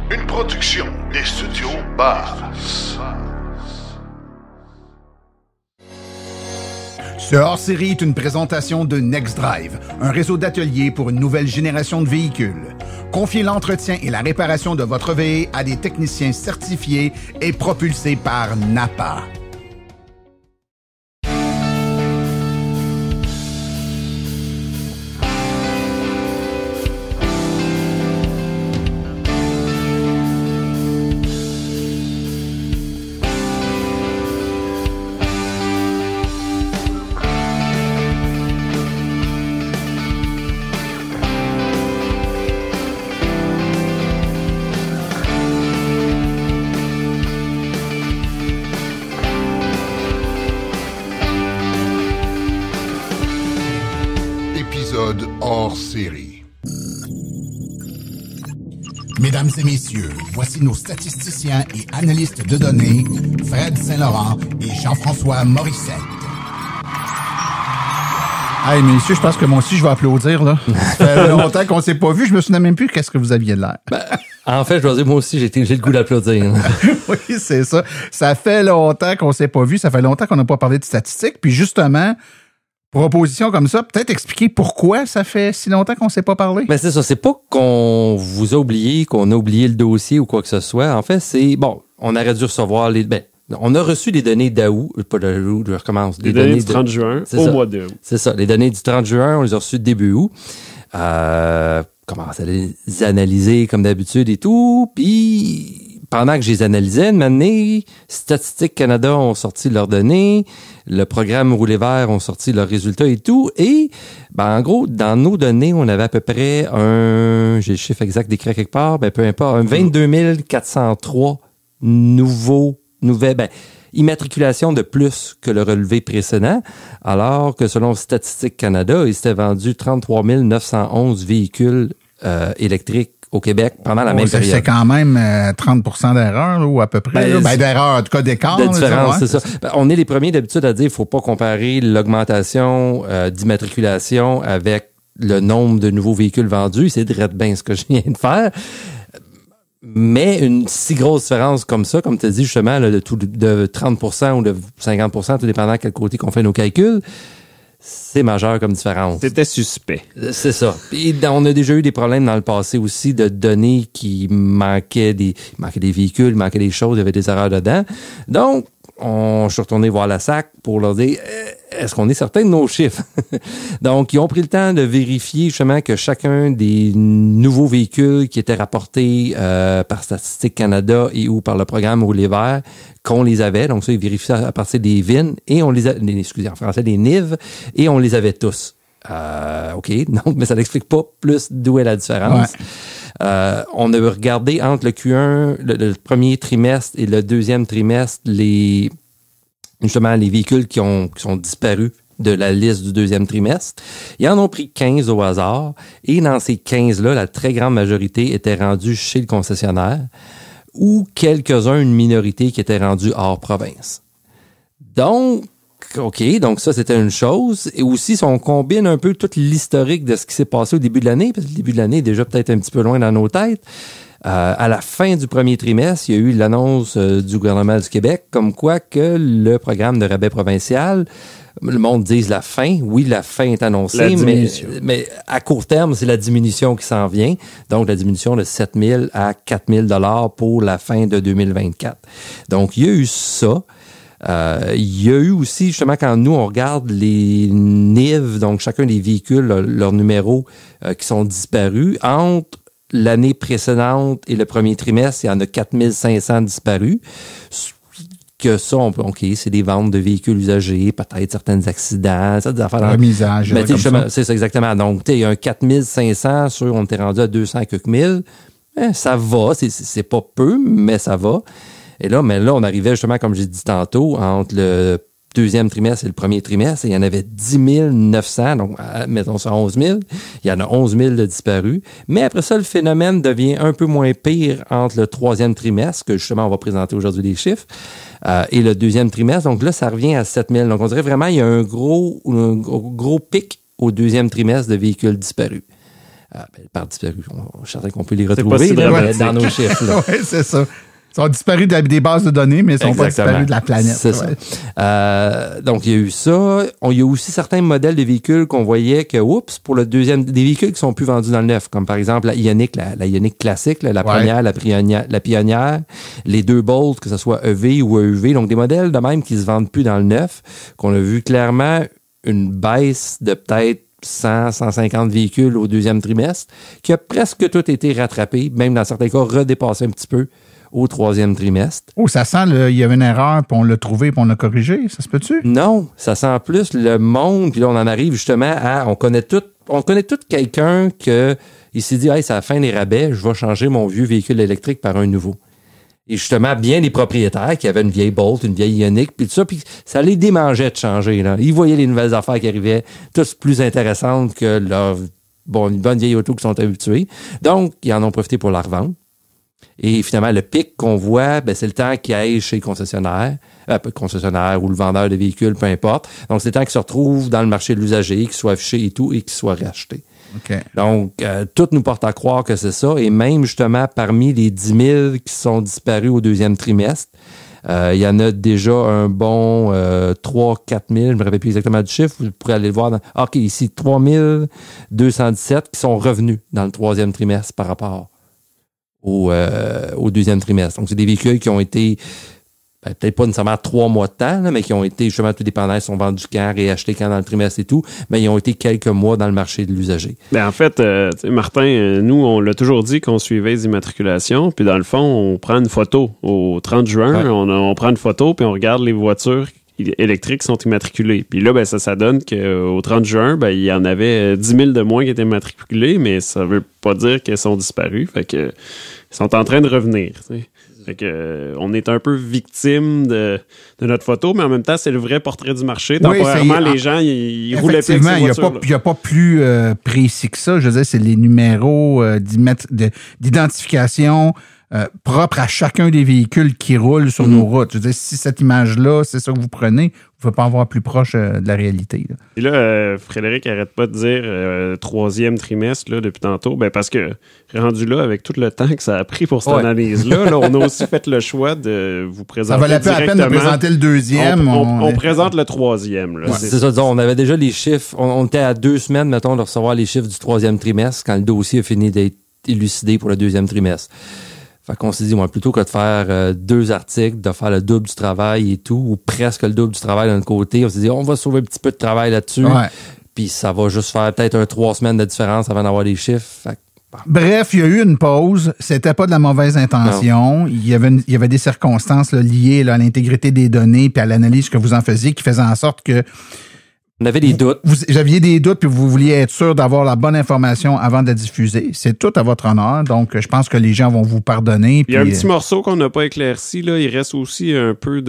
Une production des studios Bass. Ce hors-série est une présentation de NextDrive, un réseau d'ateliers pour une nouvelle génération de véhicules. Confiez l'entretien et la réparation de votre VE à des techniciens certifiés et propulsés par NAPA. Hors série. Mesdames et messieurs, voici nos statisticiens et analystes de données, Fred Saint-Laurent et Jean-François Morissette. Hey, messieurs, je pense que moi aussi, je vais applaudir, là. Ça fait longtemps qu'on s'est pas vu. Je me souviens même plus qu'est-ce que vous aviez de l'air. En fait, je dois dire, moi aussi, j'ai le goût d'applaudir. Oui, c'est ça. Ça fait longtemps qu'on s'est pas vu. Ça fait longtemps qu'on n'a pas parlé de statistiques. Puis justement, proposition comme ça, peut-être expliquer pourquoi ça fait si longtemps qu'on ne s'est pas parlé? Mais c'est ça, c'est pas qu'on vous a oublié, qu'on a oublié le dossier ou quoi que ce soit. En fait, c'est, bon, on aurait dû recevoir on a reçu des données d'août, pas d'août, je recommence. Les données du 30 juin au mois d'août. C'est ça, les données du 30 juin, on les a reçues début août. Commence à les analyser comme d'habitude et tout, puis pendant que je les analysais, une année, Statistique Canada ont sorti leurs données, le programme Rouler vert ont sorti leurs résultats et tout, et en gros, dans nos données, on avait à peu près j'ai le chiffre exact décrit quelque part, peu importe, un 22 403 nouvelles immatriculations de plus que le relevé précédent, alors que selon Statistique Canada, il s'était vendu 33 911 véhicules électriques au Québec pendant la même période. C'est quand même 30% d'erreur, là, ou à peu près. D'erreur, en tout cas d'écart. De différence, c'est ça. On est les premiers d'habitude à dire qu'il ne faut pas comparer l'augmentation d'immatriculation avec le nombre de nouveaux véhicules vendus. C'est direct bien ce que je viens de faire. Mais une si grosse différence comme ça, comme tu as dit justement, là, de 30% ou de 50%, tout dépendant de quel côté qu'on fait nos calculs, c'est majeur comme différence. C'était suspect. C'est ça. Et on a déjà eu des problèmes dans le passé aussi de données qui manquaient des véhicules, il manquait des choses, il y avait des erreurs dedans. Donc, je suis retourné voir la SAC pour leur dire est-ce qu'on est certain de nos chiffres? Donc, ils ont pris le temps de vérifier justement que chacun des nouveaux véhicules qui étaient rapportés par Statistique Canada et ou par le programme Rouler vert, qu'on les avait. Donc, ça, ils vérifient à partir des VIN et on les a, excusez, en français, des NIV, et on les avait tous. OK, donc, mais ça n'explique pas plus d'où est la différence. Ouais. On a regardé entre le Q1, le premier trimestre et le deuxième trimestre, justement les véhicules qui sont disparus de la liste du deuxième trimestre. Ils en ont pris 15 au hasard, et dans ces 15-là, la très grande majorité était rendue chez le concessionnaire, ou quelques-uns, une minorité qui était rendue hors province. Donc, OK, donc ça, c'était une chose. Et aussi, si on combine un peu tout l'historique de ce qui s'est passé au début de l'année, parce que le début de l'année est déjà peut-être un petit peu loin dans nos têtes, à la fin du premier trimestre, il y a eu l'annonce du gouvernement du Québec comme quoi que le programme de rabais provincial, le monde dise la fin. Oui, la fin est annoncée, mais à court terme, c'est la diminution qui s'en vient. Donc, la diminution de 7 000 à 4 000 $ pour la fin de 2024. Donc, il y a eu ça. Il y a eu aussi, justement, quand nous, on regarde les NIV, donc chacun des véhicules, leurs numéros qui sont disparus, entre l'année précédente et le premier trimestre, il y en a 4 500 disparus. Que ça, OK, c'est des ventes de véhicules usagés, peut-être certains accidents, des affaires. Remisage. C'est ça, exactement. Donc, il y a un 4 500 sur, on était rendu à 200 quelques mille. Ça va, c'est pas peu, mais ça va. Et là, on arrivait justement, comme j'ai dit tantôt, entre le deuxième trimestre et le premier trimestre, et il y en avait 10 900, donc mettons ça 11 000. Il y en a 11 000 de disparus. Mais après ça, le phénomène devient un peu moins pire entre le troisième trimestre, que justement, on va présenter aujourd'hui les chiffres, et le deuxième trimestre. Donc là, ça revient à 7 000. Donc on dirait vraiment il y a un gros pic au deuxième trimestre de véhicules disparus. Par disparu, je suis certain qu'on peut les retrouver dans nos chiffres. Oui, c'est ça. Ils sont disparus des bases de données, mais ils ne sont pas disparus de la planète. C'est ça. Donc, il y a eu ça. Il y a aussi certains modèles de véhicules qu'on voyait que, pour le deuxième, des véhicules qui sont plus vendus dans le neuf, comme par exemple la Ioniq, la Ioniq classique, la première, la pionnière, les 2 Bolt, que ce soit EV ou EUV, donc des modèles de même qui se vendent plus dans le neuf, qu'on a vu clairement une baisse de peut-être 100, 150 véhicules au deuxième trimestre, qui a presque tout été rattrapé, même dans certains cas redépassé un petit peu au troisième trimestre. Oh, ça sent, il y avait une erreur, puis on l'a trouvé, puis on l'a corrigé. Ça se peut-tu? Non, ça sent plus le monde, puis là, on en arrive justement à... On connaît tout quelqu'un il s'est dit, hey, c'est la fin des rabais, je vais changer mon vieux véhicule électrique par un nouveau. Et justement, bien les propriétaires qui avaient une vieille Bolt, une vieille Ioniq, puis tout ça, puis ça les démangeait de changer. Là. Ils voyaient les nouvelles affaires qui arrivaient, toutes plus intéressantes que une bonne vieille auto qui sont habitués. Donc, ils en ont profité pour la revendre. Et finalement, le pic qu'on voit, c'est le temps qu'ils aillent chez le concessionnaire ou le vendeur de véhicules, peu importe. Donc, c'est le temps qu'ils se retrouvent dans le marché de l'usager, qu'ils soient affichés et tout, et qu'ils soient rachetés. Okay. Donc, tout nous porte à croire que c'est ça. Et même, justement, parmi les 10 000 qui sont disparus au deuxième trimestre, il y en a déjà un bon 3 000, 4 000, je ne me rappelle plus exactement du chiffre, vous pourrez aller le voir. OK, ici, 3 217 qui sont revenus dans le troisième trimestre par rapport au deuxième trimestre. Donc, c'est des véhicules qui ont été, peut-être pas nécessairement 3 mois de temps, là, mais qui ont été, justement, tout dépendant, ils sont vendus quand, réachetés quand dans le trimestre et tout, mais ils ont été quelques mois dans le marché de l'usager. En fait, Martin, nous, on l'a toujours dit qu'on suivait les immatriculations, puis dans le fond, on prend une photo. Au 30 juin, on prend une photo, puis on regarde les voitures électriques qui sont immatriculées. Puis là, ça donne qu'au 30 juin, il y en avait 10 000 de moins qui étaient immatriculés, mais ça veut pas dire qu'elles sont disparues. Fait que ils sont en train de revenir. T'sais. Fait que, on est un peu victime de notre photo, mais en même temps, c'est le vrai portrait du marché. Temporairement, les gens, ils roulaient plus avec ces voitures. Il n'y a pas plus précis que ça. Je veux dire, c'est les numéros d'identification propres à chacun des véhicules qui roulent sur nos routes. Je veux dire, si cette image-là, c'est ça que vous prenez, vous ne pouvez pas en voir plus proche de la réalité. Là. Et là, Frédéric n'arrête pas de dire troisième trimestre là, depuis tantôt, parce que rendu là, avec tout le temps que ça a pris pour cette analyse-là, là, on a aussi fait le choix de vous présenter ça valait pas la peine de présenter le deuxième. On présente le troisième. Là. Ouais. C'est ça, disons, on avait déjà les chiffres. On était à 2 semaines, mettons, de recevoir les chiffres du troisième trimestre quand le dossier a fini d'être élucidé pour le deuxième trimestre. Fait qu'on s'est dit, plutôt que de faire 2 articles, de faire le double du travail et tout, ou presque le double du travail d'un côté, on s'est dit, on va sauver un petit peu de travail là-dessus. Ouais. Puis ça va juste faire peut-être 3 semaines de différence avant d'avoir les chiffres. Fait, bref, il y a eu une pause. C'était pas de la mauvaise intention. Il y avait des circonstances liées à l'intégrité des données puis à l'analyse que vous en faisiez qui faisaient en sorte que on avait des doutes. J'aviez des doutes, puis vous vouliez être sûr d'avoir la bonne information avant de la diffuser. C'est tout à votre honneur. Donc, je pense que les gens vont vous pardonner. Il y a un petit morceau qu'on n'a pas éclairci. Là. Il reste aussi un peu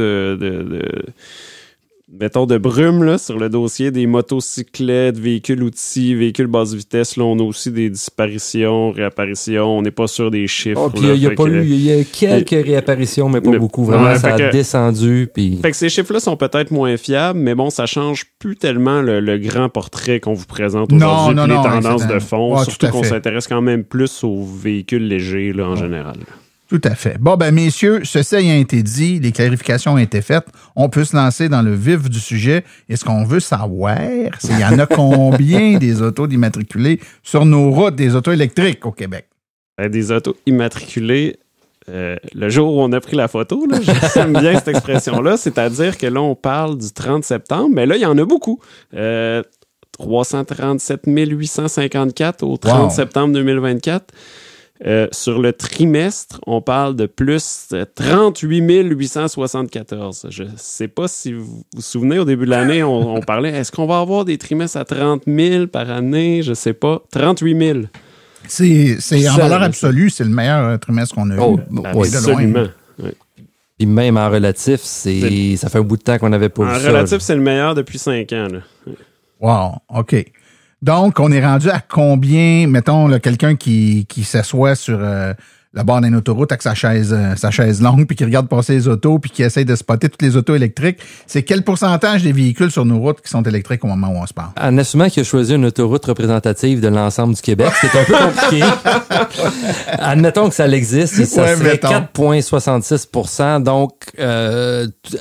mettons, de brume là, sur le dossier des motocyclettes, véhicules outils, véhicules basse vitesse. Là, on a aussi des disparitions, réapparitions. On n'est pas sûr des chiffres. Puis il y a quelques réapparitions, mais pas beaucoup. Vraiment, ça a descendu. Puis... Fait que ces chiffres-là sont peut-être moins fiables, mais bon, ça change plus tellement le grand portrait qu'on vous présente aujourd'hui. Les tendances de fond, surtout qu'on s'intéresse quand même plus aux véhicules légers là, en général. Tout à fait. Bon, messieurs, ceci ayant été dit, les clarifications ont été faites. On peut se lancer dans le vif du sujet. Et ce qu'on veut savoir, c'est il y en a combien des autos immatriculées sur nos routes, des autos électriques au Québec? Des autos immatriculées, le jour où on a pris la photo, là, j'aime bien cette expression-là, c'est-à-dire que là, on parle du 30 septembre, mais là, il y en a beaucoup. 337 854 au 30 septembre 2024. Sur le trimestre, on parle de plus 38 874. Je ne sais pas si vous vous souvenez, au début de l'année, on parlait, est-ce qu'on va avoir des trimestres à 30 000 par année? Je ne sais pas. 38 000. C'est en valeur absolue, c'est le meilleur trimestre qu'on a eu. Absolument. Oui. Puis même en relatif, ça fait un bout de temps qu'on n'avait pas vu ça. En relatif, c'est le meilleur depuis 5 ans. Là. Wow, OK. Donc, on est rendu à combien, mettons, quelqu'un qui s'assoit sur le bord d'une autoroute avec sa chaise longue, puis qui regarde passer les autos, puis qui essaye de spotter toutes les autos électriques. C'est quel pourcentage des véhicules sur nos routes qui sont électriques au moment où on se parle? En assumant qu'il a choisi une autoroute représentative de l'ensemble du Québec, c'est un peu compliqué. Admettons que ça existe, ça serait 4,66 %, donc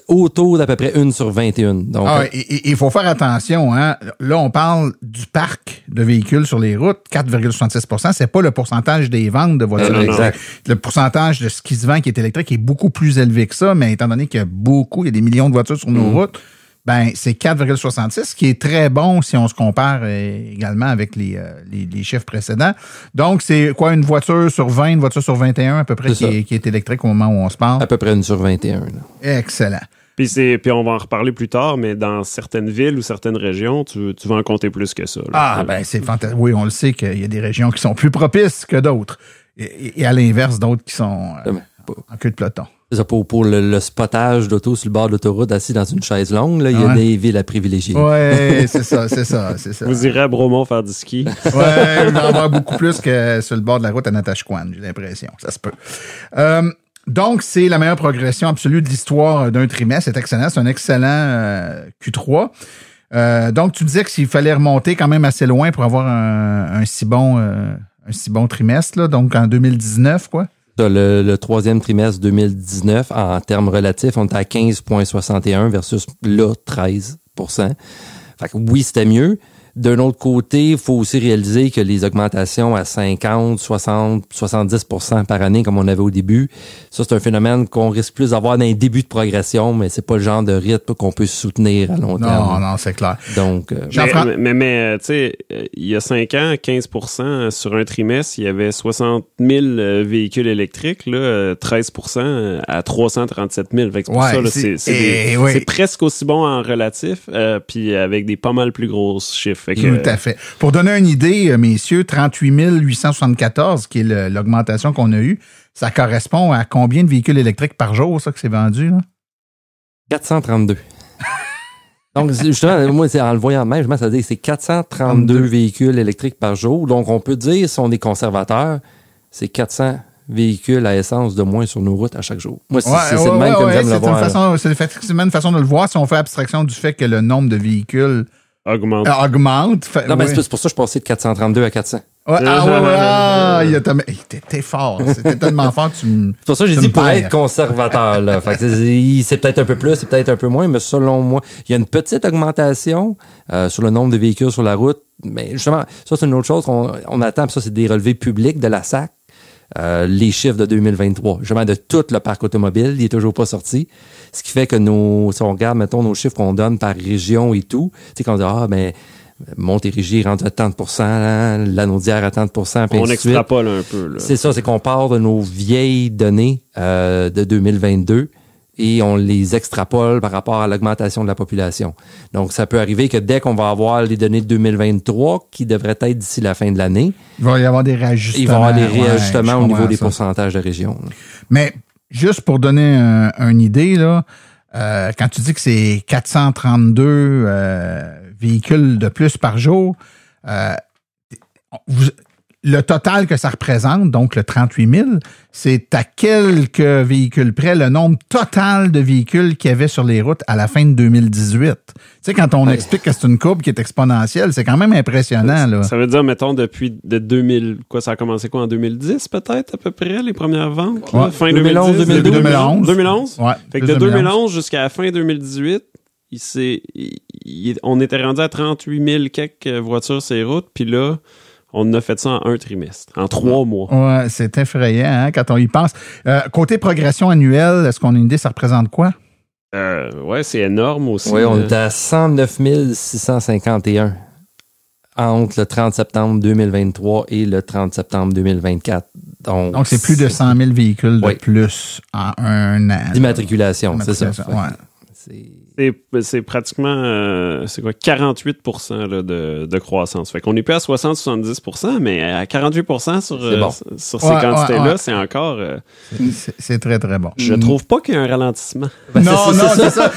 autour d'à peu près 1 sur 21. Donc, il faut faire attention. Hein? Là, on parle du parc de véhicules sur les routes, 4,66 %. C'est pas le pourcentage des ventes de voitures électriques. Le pourcentage de ce qui se vend qui est électrique est beaucoup plus élevé que ça, mais étant donné qu'il y a des millions de voitures sur nos routes, ben c'est 4,66, ce qui est très bon si on se compare également avec les chiffres précédents. Donc, c'est quoi, une voiture sur 20, une voiture sur 21 à peu près qui est électrique au moment où on se parle? À peu près 1 sur 21. Là. Excellent. Puis on va en reparler plus tard, mais dans certaines villes ou certaines régions, tu vas en compter plus que ça. Là. Ben c'est fantastique. Oui, on le sait qu'il y a des régions qui sont plus propices que d'autres. Et à l'inverse, d'autres qui sont en queue de peloton. C'est ça, pour le spotage d'auto sur le bord de l'autoroute, assis dans une chaise longue, là, il y a des villes à privilégier. Oui, c'est ça. Vous irez à Bromont faire du ski. Oui, il va y en avoir beaucoup plus que sur le bord de la route à Natashquan, j'ai l'impression. Ça se peut. Donc, c'est la meilleure progression absolue de l'histoire d'un trimestre. C'est excellent. C'est un excellent Q3. Donc, tu disais que s'il fallait remonter quand même assez loin pour avoir un si bon trimestre, là, donc en 2019, quoi. Le troisième trimestre 2019, en termes relatifs, on était à 15,61 versus là, 13 %. Fait que oui, c'était mieux. D'un autre côté, il faut aussi réaliser que les augmentations à 50, 60, 70 % par année, comme on avait au début, ça, c'est un phénomène qu'on risque plus d'avoir dans les débuts de progression, mais c'est pas le genre de rythme qu'on peut soutenir à long terme. Non, c'est clair. Donc, mais tu sais, il y a 5 ans, 15 % sur un trimestre, il y avait 60 000 véhicules électriques, là, 13 % à 337 000. Fait que pour ça, là, c'est presque aussi bon en relatif, puis avec des pas mal plus grosses chiffres. Tout à fait. Pour donner une idée, messieurs, 38 874, qui est l'augmentation qu'on a eue, ça correspond à combien de véhicules électriques par jour, ça, que c'est vendu, là? 432. Donc, justement, moi, en le voyant même, ça veut dire que c'est 432 véhicules électriques par jour. Donc, on peut dire, si on est conservateur, c'est 400 véhicules à essence de moins sur nos routes à chaque jour. Moi, c'est le même que j'aime le voir. C'est effectivement une façon de le voir si on fait abstraction du fait que le nombre de véhicules augmente. Non, mais c'est pour ça que je passais de 432 à 400. T'es fort. C'était tellement fort que tu me. C'est pour ça que j'ai dit pour être conservateur, là. Fait que c'est peut-être un peu plus, c'est peut-être un peu moins, mais selon moi, il y a une petite augmentation sur le nombre de véhicules sur la route. Mais justement, ça, c'est une autre chose qu'on attend, puis ça, c'est des relevés publics de la SAC. Les chiffres de 2023, justement de tout le parc automobile, il est toujours pas sorti. Ce qui fait que si on regarde, mettons, nos chiffres qu'on donne par région et tout, tu sais, quand on dit, Montérégie est rendu à 30 %, Lanaudière à 30 %. On extrapole un peu. Là. C'est ça, c'est qu'on part de nos vieilles données de 2022 et on les extrapole par rapport à l'augmentation de la population. Donc, ça peut arriver que dès qu'on va avoir les données de 2023, qui devraient être d'ici la fin de l'année, il va y avoir des réajustements. Il va y avoir des réajustements au niveau des pourcentages de région. Là. Mais juste pour donner une idée, là, quand tu dis que c'est 432 véhicules de plus par jour, le total que ça représente, donc le 38 000, c'est à quelques véhicules près le nombre total de véhicules qu'il y avait sur les routes à la fin de 2018. Tu sais, quand on explique que c'est une courbe qui est exponentielle, c'est quand même impressionnant. Là. Ça veut dire, mettons, depuis 2000, ça a commencé en 2010 peut-être à peu près, les premières ventes? Ouais. Fin 2011, 2012. 2011? Ouais. Fait que de 2011 jusqu'à la fin 2018, on était rendu à 38 000 quelques voitures sur les routes, puis là, on a fait ça en un trimestre, en 3 mois. Ouais, c'est effrayant hein, quand on y pense. Côté progression annuelle, est-ce qu'on a une idée, ça représente quoi? Ouais, c'est énorme aussi. Oui, on est à 109 651 entre le 30 septembre 2023 et le 30 septembre 2024. Donc c'est plus de 100 000 véhicules de plus en un an. D'immatriculation, c'est ça. Ouais. C'est pratiquement 48 % là, de croissance. Fait qu'on n'est plus à 60-70 %, mais à 48 % sur ces quantités-là, c'est encore... c'est très, très bon. Je trouve pas qu'il y a un ralentissement. C'est ça.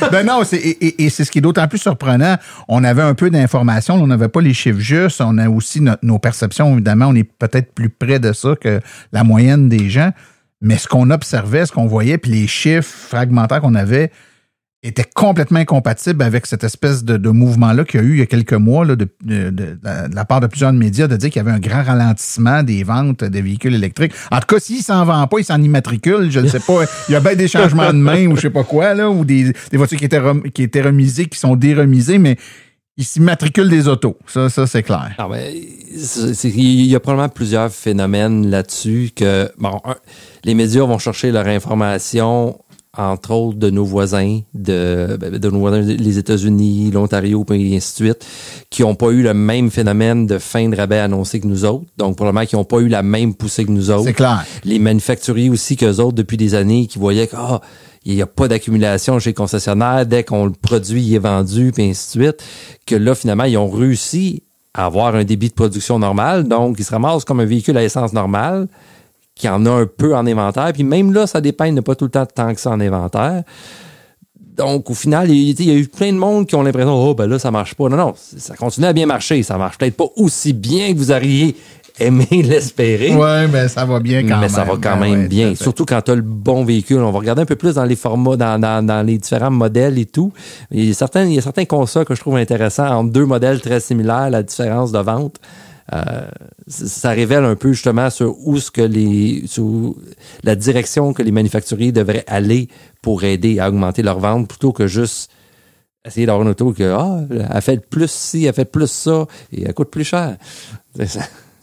Et c'est ce qui est d'autant plus surprenant. On avait un peu d'informations, on n'avait pas les chiffres justes, on a aussi nos perceptions, évidemment, on est peut-être plus près de ça que la moyenne des gens, mais ce qu'on observait, ce qu'on voyait, puis les chiffres fragmentaires qu'on avait étaient complètement incompatibles avec cette espèce de mouvement-là qu'il y a eu il y a quelques mois là, de la part de plusieurs médias de dire qu'il y avait un grand ralentissement des ventes de véhicules électriques. En tout cas, s'ils s'en vendent pas, ils s'en immatriculent, je ne sais pas. Il y a bien des changements de main ou je sais pas quoi, là, ou des voitures qui étaient remisées, qui sont déremisées, mais ils s'immatriculent des autos. Ça c'est clair. Non, mais il y a probablement plusieurs phénomènes là-dessus que, les médias vont chercher leur information, entre autres, de nos voisins, de nos voisins, les États-Unis, l'Ontario, et ainsi de suite, qui n'ont pas eu le même phénomène de fin de rabais annoncé que nous autres. Donc, probablement qui n'ont pas eu la même poussée que nous autres. C'est clair. Les manufacturiers aussi qu'eux autres, depuis des années, qui voyaient que, il n'y a pas d'accumulation chez les concessionnaires, dès qu'on le produit, il est vendu, puis ainsi de suite, que là, finalement, ils ont réussi à avoir un débit de production normal, donc ils se ramassent comme un véhicule à essence normale, qui en a un peu en inventaire, puis même là, ça dépeint, il n'y a pas tout le temps tant que ça en inventaire. Donc, au final, il y a eu plein de monde qui ont l'impression, là, ça marche pas. Non, ça continue à bien marcher, ça marche peut-être pas aussi bien que vous auriez aimé l'espérer. Oui, mais ça va bien quand même. Mais ça va quand même bien. Surtout quand tu as le bon véhicule. On va regarder un peu plus dans les formats, dans les différents modèles et tout. Il y a certains consoles que je trouve intéressants entre deux modèles très similaires, la différence de vente. Ça révèle un peu justement sur la direction que les manufacturiers devraient aller pour aider à augmenter leurs ventes plutôt que juste essayer d'avoir une auto elle fait plus ci, elle fait plus ça et elle coûte plus cher.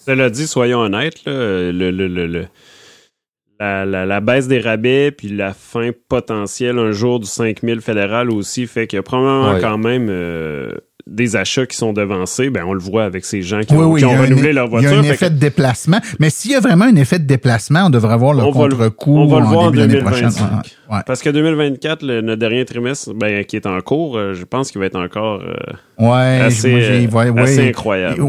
Cela dit, soyons honnêtes, là, la baisse des rabais puis la fin potentielle un jour du 5 000 fédéral aussi fait qu'il y a probablement quand même des achats qui sont devancés. On le voit avec ces gens qui ont renouvelé leur voiture. Il y a un effet de déplacement. Mais s'il y a vraiment un effet de déplacement, on devrait avoir le contre-coup. On va le voir en début 2025. Parce que 2024, notre dernier trimestre qui est en cours, je pense qu'il va être encore assez incroyable.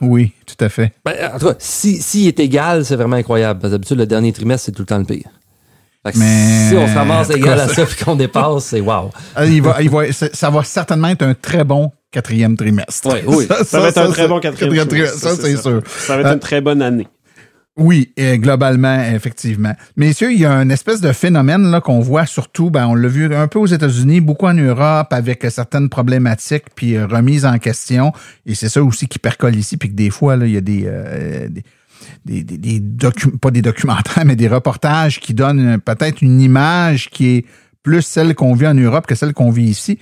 Oui, tout à fait. En tout cas, s'il est égal, c'est vraiment incroyable. Parce que d'habitude, le dernier trimestre, c'est tout le temps le pire. Mais si on se ramasse égal à ça et qu'on dépasse, c'est wow. Ça va certainement être un très bon quatrième trimestre. Oui. Ça va être un très bon quatrième trimestre. Ça, c'est sûr. Ça va être une très bonne année. Oui, globalement, effectivement. Messieurs, il y a une espèce de phénomène là qu'on voit surtout, on l'a vu un peu aux États-Unis, beaucoup en Europe, avec certaines problématiques, puis remises en question. Et c'est ça aussi qui percole ici, puis que des fois, là, il y a pas des documentaires, mais des reportages qui donnent peut-être une image qui est plus celle qu'on vit en Europe que celle qu'on vit ici.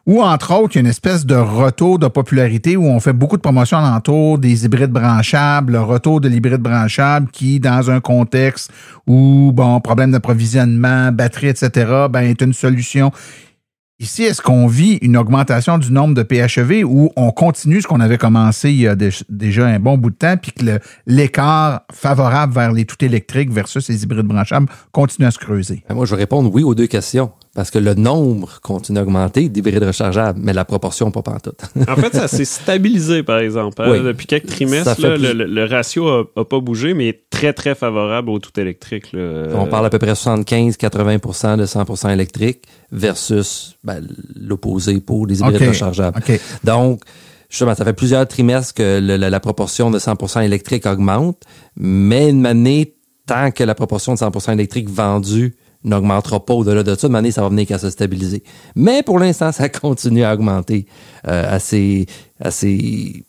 Ou, entre autres, il y a une espèce de retour de popularité où on fait beaucoup de promotions alentour des hybrides branchables, le retour de l'hybride branchable qui, dans un contexte où, problème d'approvisionnement, batterie, etc., est une solution. Ici, est-ce qu'on vit une augmentation du nombre de PHEV ou on continue ce qu'on avait commencé il y a déjà un bon bout de temps, puis que l'écart favorable vers les tout électriques versus les hybrides branchables continue à se creuser? Moi, je vais répondre oui aux deux questions. Parce que le nombre continue à augmenter d'hybrides rechargeables, mais la proportion, pas pantoute. En fait, ça s'est stabilisé, par exemple. Oui. Depuis quelques trimestres, le ratio n'a pas bougé, mais est très, très favorable au tout électrique. Là. On parle à peu près 75-80% de 100% électrique versus l'opposé pour les hybrides rechargeables. Okay. Donc, justement, ça fait plusieurs trimestres que la proportion de 100% électrique augmente, mais une année, tant que la proportion de 100% électrique vendue n'augmentera pas au-delà de ça, de manière, ça va venir qu'à se stabiliser. Mais pour l'instant, ça continue à augmenter assez. C'est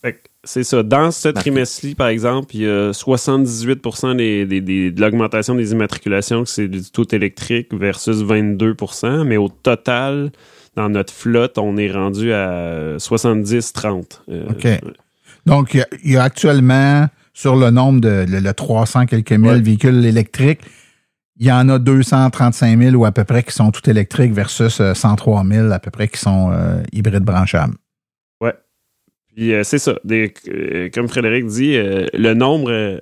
ça. Dans ce trimestre-ci, par exemple, il y a 78% de l'augmentation des immatriculations, que c'est du tout électrique versus 22%. Mais au total, dans notre flotte, on est rendu à 70-30. OK. Donc, il y a actuellement, sur le nombre de le 300 quelques mille véhicules électriques, il y en a 235 000 ou à peu près qui sont tout électriques versus 103 000 à peu près qui sont hybrides branchables. Ouais. Puis c'est ça. Comme Frédéric dit, le nombre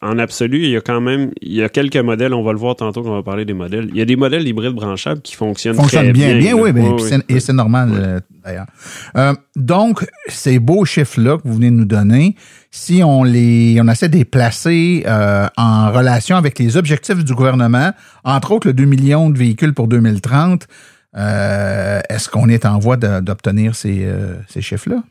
en absolu, il y a quelques modèles, on va le voir tantôt quand on va parler des modèles. Il y a des modèles hybrides branchables qui fonctionnent très bien. Et c'est normal d'ailleurs. Donc, ces beaux chiffres-là que vous venez de nous donner, si on essaie de les placer en relation avec les objectifs du gouvernement, entre autres le 2 millions de véhicules pour 2030, est-ce qu'on est en voie d'obtenir ces chiffres-là?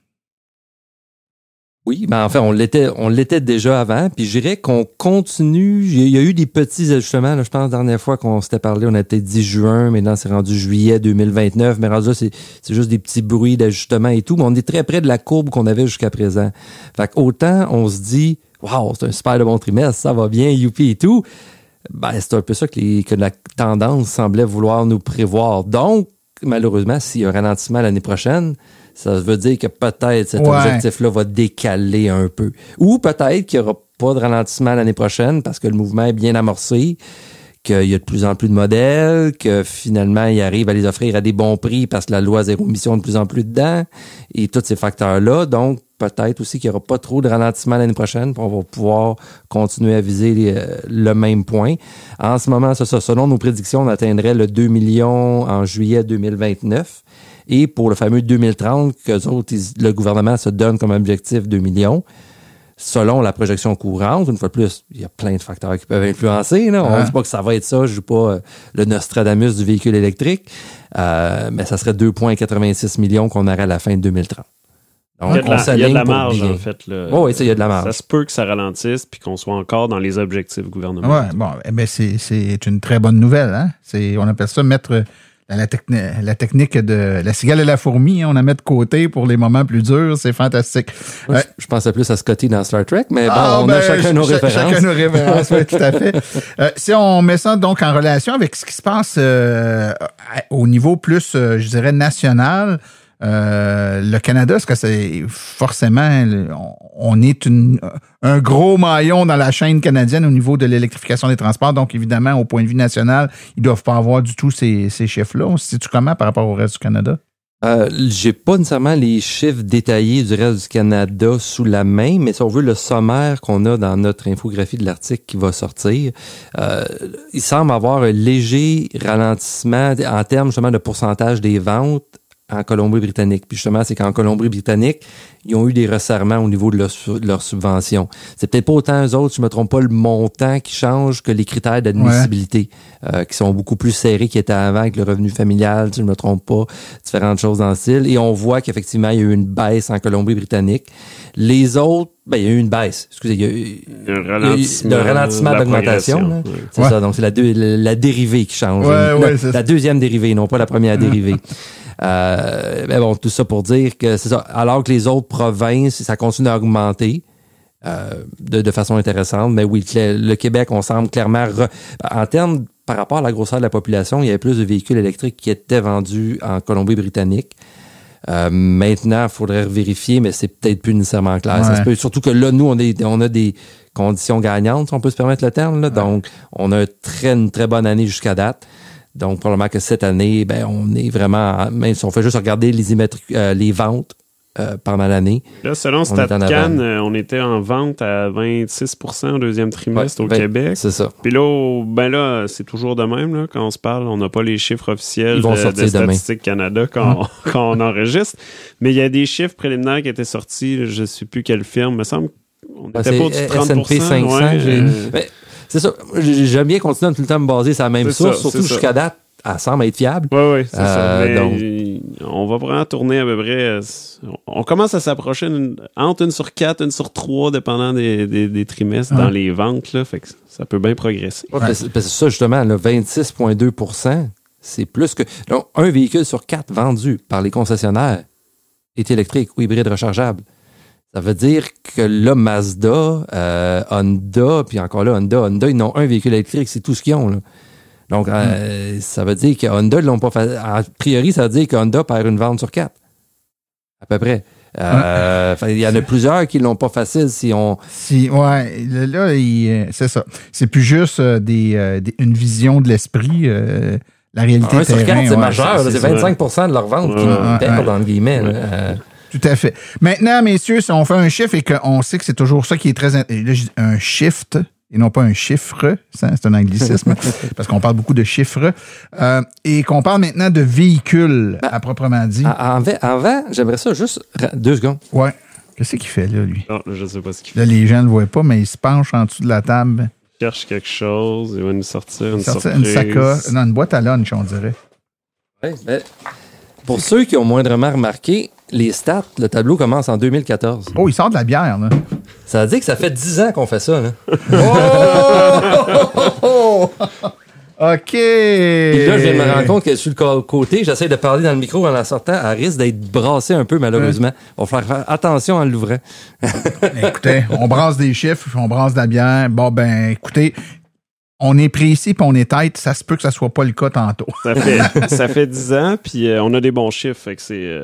Oui, en fait, on l'était déjà avant, puis je dirais qu'on continue. Il y a eu des petits ajustements, là, je pense, la dernière fois qu'on s'était parlé, on a peut-être dit juin, maintenant c'est rendu juillet 2029, mais rendu là, c'est juste des petits bruits d'ajustement et tout, mais on est très près de la courbe qu'on avait jusqu'à présent. Fait qu'autant on se dit, wow, c'est un super de bon trimestre, ça va bien, youpi et tout, c'est un peu ça que la tendance semblait vouloir nous prévoir. Donc, malheureusement, s'il y a un ralentissement l'année prochaine, ça veut dire que peut-être cet objectif-là va décaler un peu. Ou peut-être qu'il n'y aura pas de ralentissement l'année prochaine parce que le mouvement est bien amorcé, qu'il y a de plus en plus de modèles, que finalement, il arrive à les offrir à des bons prix parce que la loi zéro émission est de plus en plus dedans et tous ces facteurs-là. Donc, peut-être aussi qu'il n'y aura pas trop de ralentissement l'année prochaine, puis on va pouvoir continuer à viser le même point. En ce moment, c'est ça. Selon nos prédictions, on atteindrait le 2 millions en juillet 2029. Et pour le fameux 2030, qu'eux autres, le gouvernement se donne comme objectif 2 millions, selon la projection courante, une fois de plus, il y a plein de facteurs qui peuvent influencer. Là. On ne dit pas que ça va être ça, je ne joue pas le Nostradamus du véhicule électrique, mais ça serait 2,86 millions qu'on aurait à la fin de 2030. Donc, il y a de la marge, en fait. Oui, il y a de la marge. Ça se peut que ça ralentisse puis qu'on soit encore dans les objectifs gouvernementaux. Oui, c'est une très bonne nouvelle. Hein? On appelle ça mettre la technique de la cigale et la fourmi, on la met de côté pour les moments plus durs, c'est fantastique. Je pensais plus à Scotty dans Star Trek, mais on a chacun nos références. Chacun nos références, oui, tout à fait. Si on met ça donc en relation avec ce qui se passe au niveau plus, je dirais, national, le Canada, est-ce que c'est forcément, on est un gros maillon dans la chaîne canadienne au niveau de l'électrification des transports, donc évidemment, au point de vue national, ils ne doivent pas avoir du tout ces chiffres-là. On se situe comment par rapport au reste du Canada? J'ai pas nécessairement les chiffres détaillés du reste du Canada sous la main, mais si on veut le sommaire qu'on a dans notre infographie de l'article qui va sortir, il semble avoir un léger ralentissement en termes justement de pourcentage des ventes en Colombie-Britannique. Puis justement, c'est qu'en Colombie-Britannique, ils ont eu des resserrements au niveau de leur subvention. C'est peut-être pas autant eux autres, je me trompe pas, le montant qui change que les critères d'admissibilité, qui sont beaucoup plus serrés qu'ils étaient avant avec le revenu familial, si je me trompe pas, différentes choses dans le style. Et on voit qu'effectivement, il y a eu une baisse en Colombie-Britannique. Les autres, il y a eu une baisse. Excusez, il y a eu un ralentissement d'augmentation. C'est ça, donc c'est la dérivée qui change. La deuxième dérivée, non pas la première dérivée. Mais bon, tout ça pour dire que c'est ça. Alors que les autres provinces, ça continue à augmenter de façon intéressante. Mais oui, le Québec, on semble clairement... en termes, par rapport à la grosseur de la population, il y avait plus de véhicules électriques qui étaient vendus en Colombie-Britannique. Maintenant, il faudrait vérifier, mais c'est peut-être plus nécessairement clair. Ça se peut, surtout que là, nous, on a des conditions gagnantes, si on peut se permettre le terme. Là. Donc, on a une très bonne année jusqu'à date. Donc, probablement que cette année, on est vraiment... Même si on fait juste regarder les ventes pendant l'année. Là, selon StatCan, on était en vente à 26% au deuxième trimestre au Québec. C'est ça. Puis là, c'est toujours de même. Là, quand on se parle, on n'a pas les chiffres officiels de Statistique Canada quand on enregistre. Mais il y a des chiffres préliminaires qui étaient sortis. Je ne sais plus quelle firme. Il me semble qu'on n'était pas au-dessus de 30%. S&P 500, c'est ça. J'aime bien continuer tout le temps à me baser sur la même source, surtout jusqu'à date, elle semble être fiable. Oui, c'est ça. Donc, on va vraiment tourner à peu près... On commence à s'approcher entre 1 sur 4, 1 sur 3, dépendant des trimestres dans les ventes. Là, fait que ça peut bien progresser. C'est ça, justement, le 26,2%, c'est plus que... Donc, un véhicule sur 4 vendu par les concessionnaires est électrique ou hybride rechargeable. Ça veut dire que là, Mazda, Honda, puis encore là, Honda, ils n'ont un véhicule électrique, c'est tout ce qu'ils ont. Là. Donc, ça veut dire que Honda, ils l'ont pas fait. A priori, ça veut dire que Honda perd une vente sur 4. À peu près. Il y en a plusieurs qui l'ont pas facile si on... c'est ça. C'est plus juste une vision de l'esprit. La réalité terrain. Sur 4, c'est majeur. C'est 25% de leur vente qui perdent, entre guillemets. Tout à fait. Maintenant, messieurs, si on fait un chiffre et qu'on sait que c'est toujours ça qui est très... un shift, et non pas un chiffre, c'est un anglicisme, parce qu'on parle beaucoup de chiffres, et qu'on parle maintenant de véhicules, à proprement dit. Avant, j'aimerais ça juste 2 secondes. Ouais. Qu'est-ce qu'il fait, là, lui? Non, je sais pas ce qu'il fait. Là, les gens ne le voient pas, mais il se penche en dessous de la table. Il cherche quelque chose, il va nous sortir une Sortir surprise. une sacoche, non, une boîte à lunch, on dirait. Ouais, ben, pour ceux qui ont moindrement remarqué, les stats, le tableau commence en 2014. Oh, il sort de la bière, là. Ça veut dire que ça fait 10 ans qu'on fait ça, là. Oh! OK. Et là, je viens de me rendre compte que sur le côté, j'essaie de parler dans le micro en la sortant, elle risque d'être brassée un peu, malheureusement. On va falloir faire attention en l'ouvrant. Écoutez, on brasse des chiffres, on brasse de la bière. Bon, ben, écoutez, on est précis puis on est tête. Ça se peut que ça soit pas le cas tantôt. Ça fait 10 ans, puis on a des bons chiffres, fait que c'est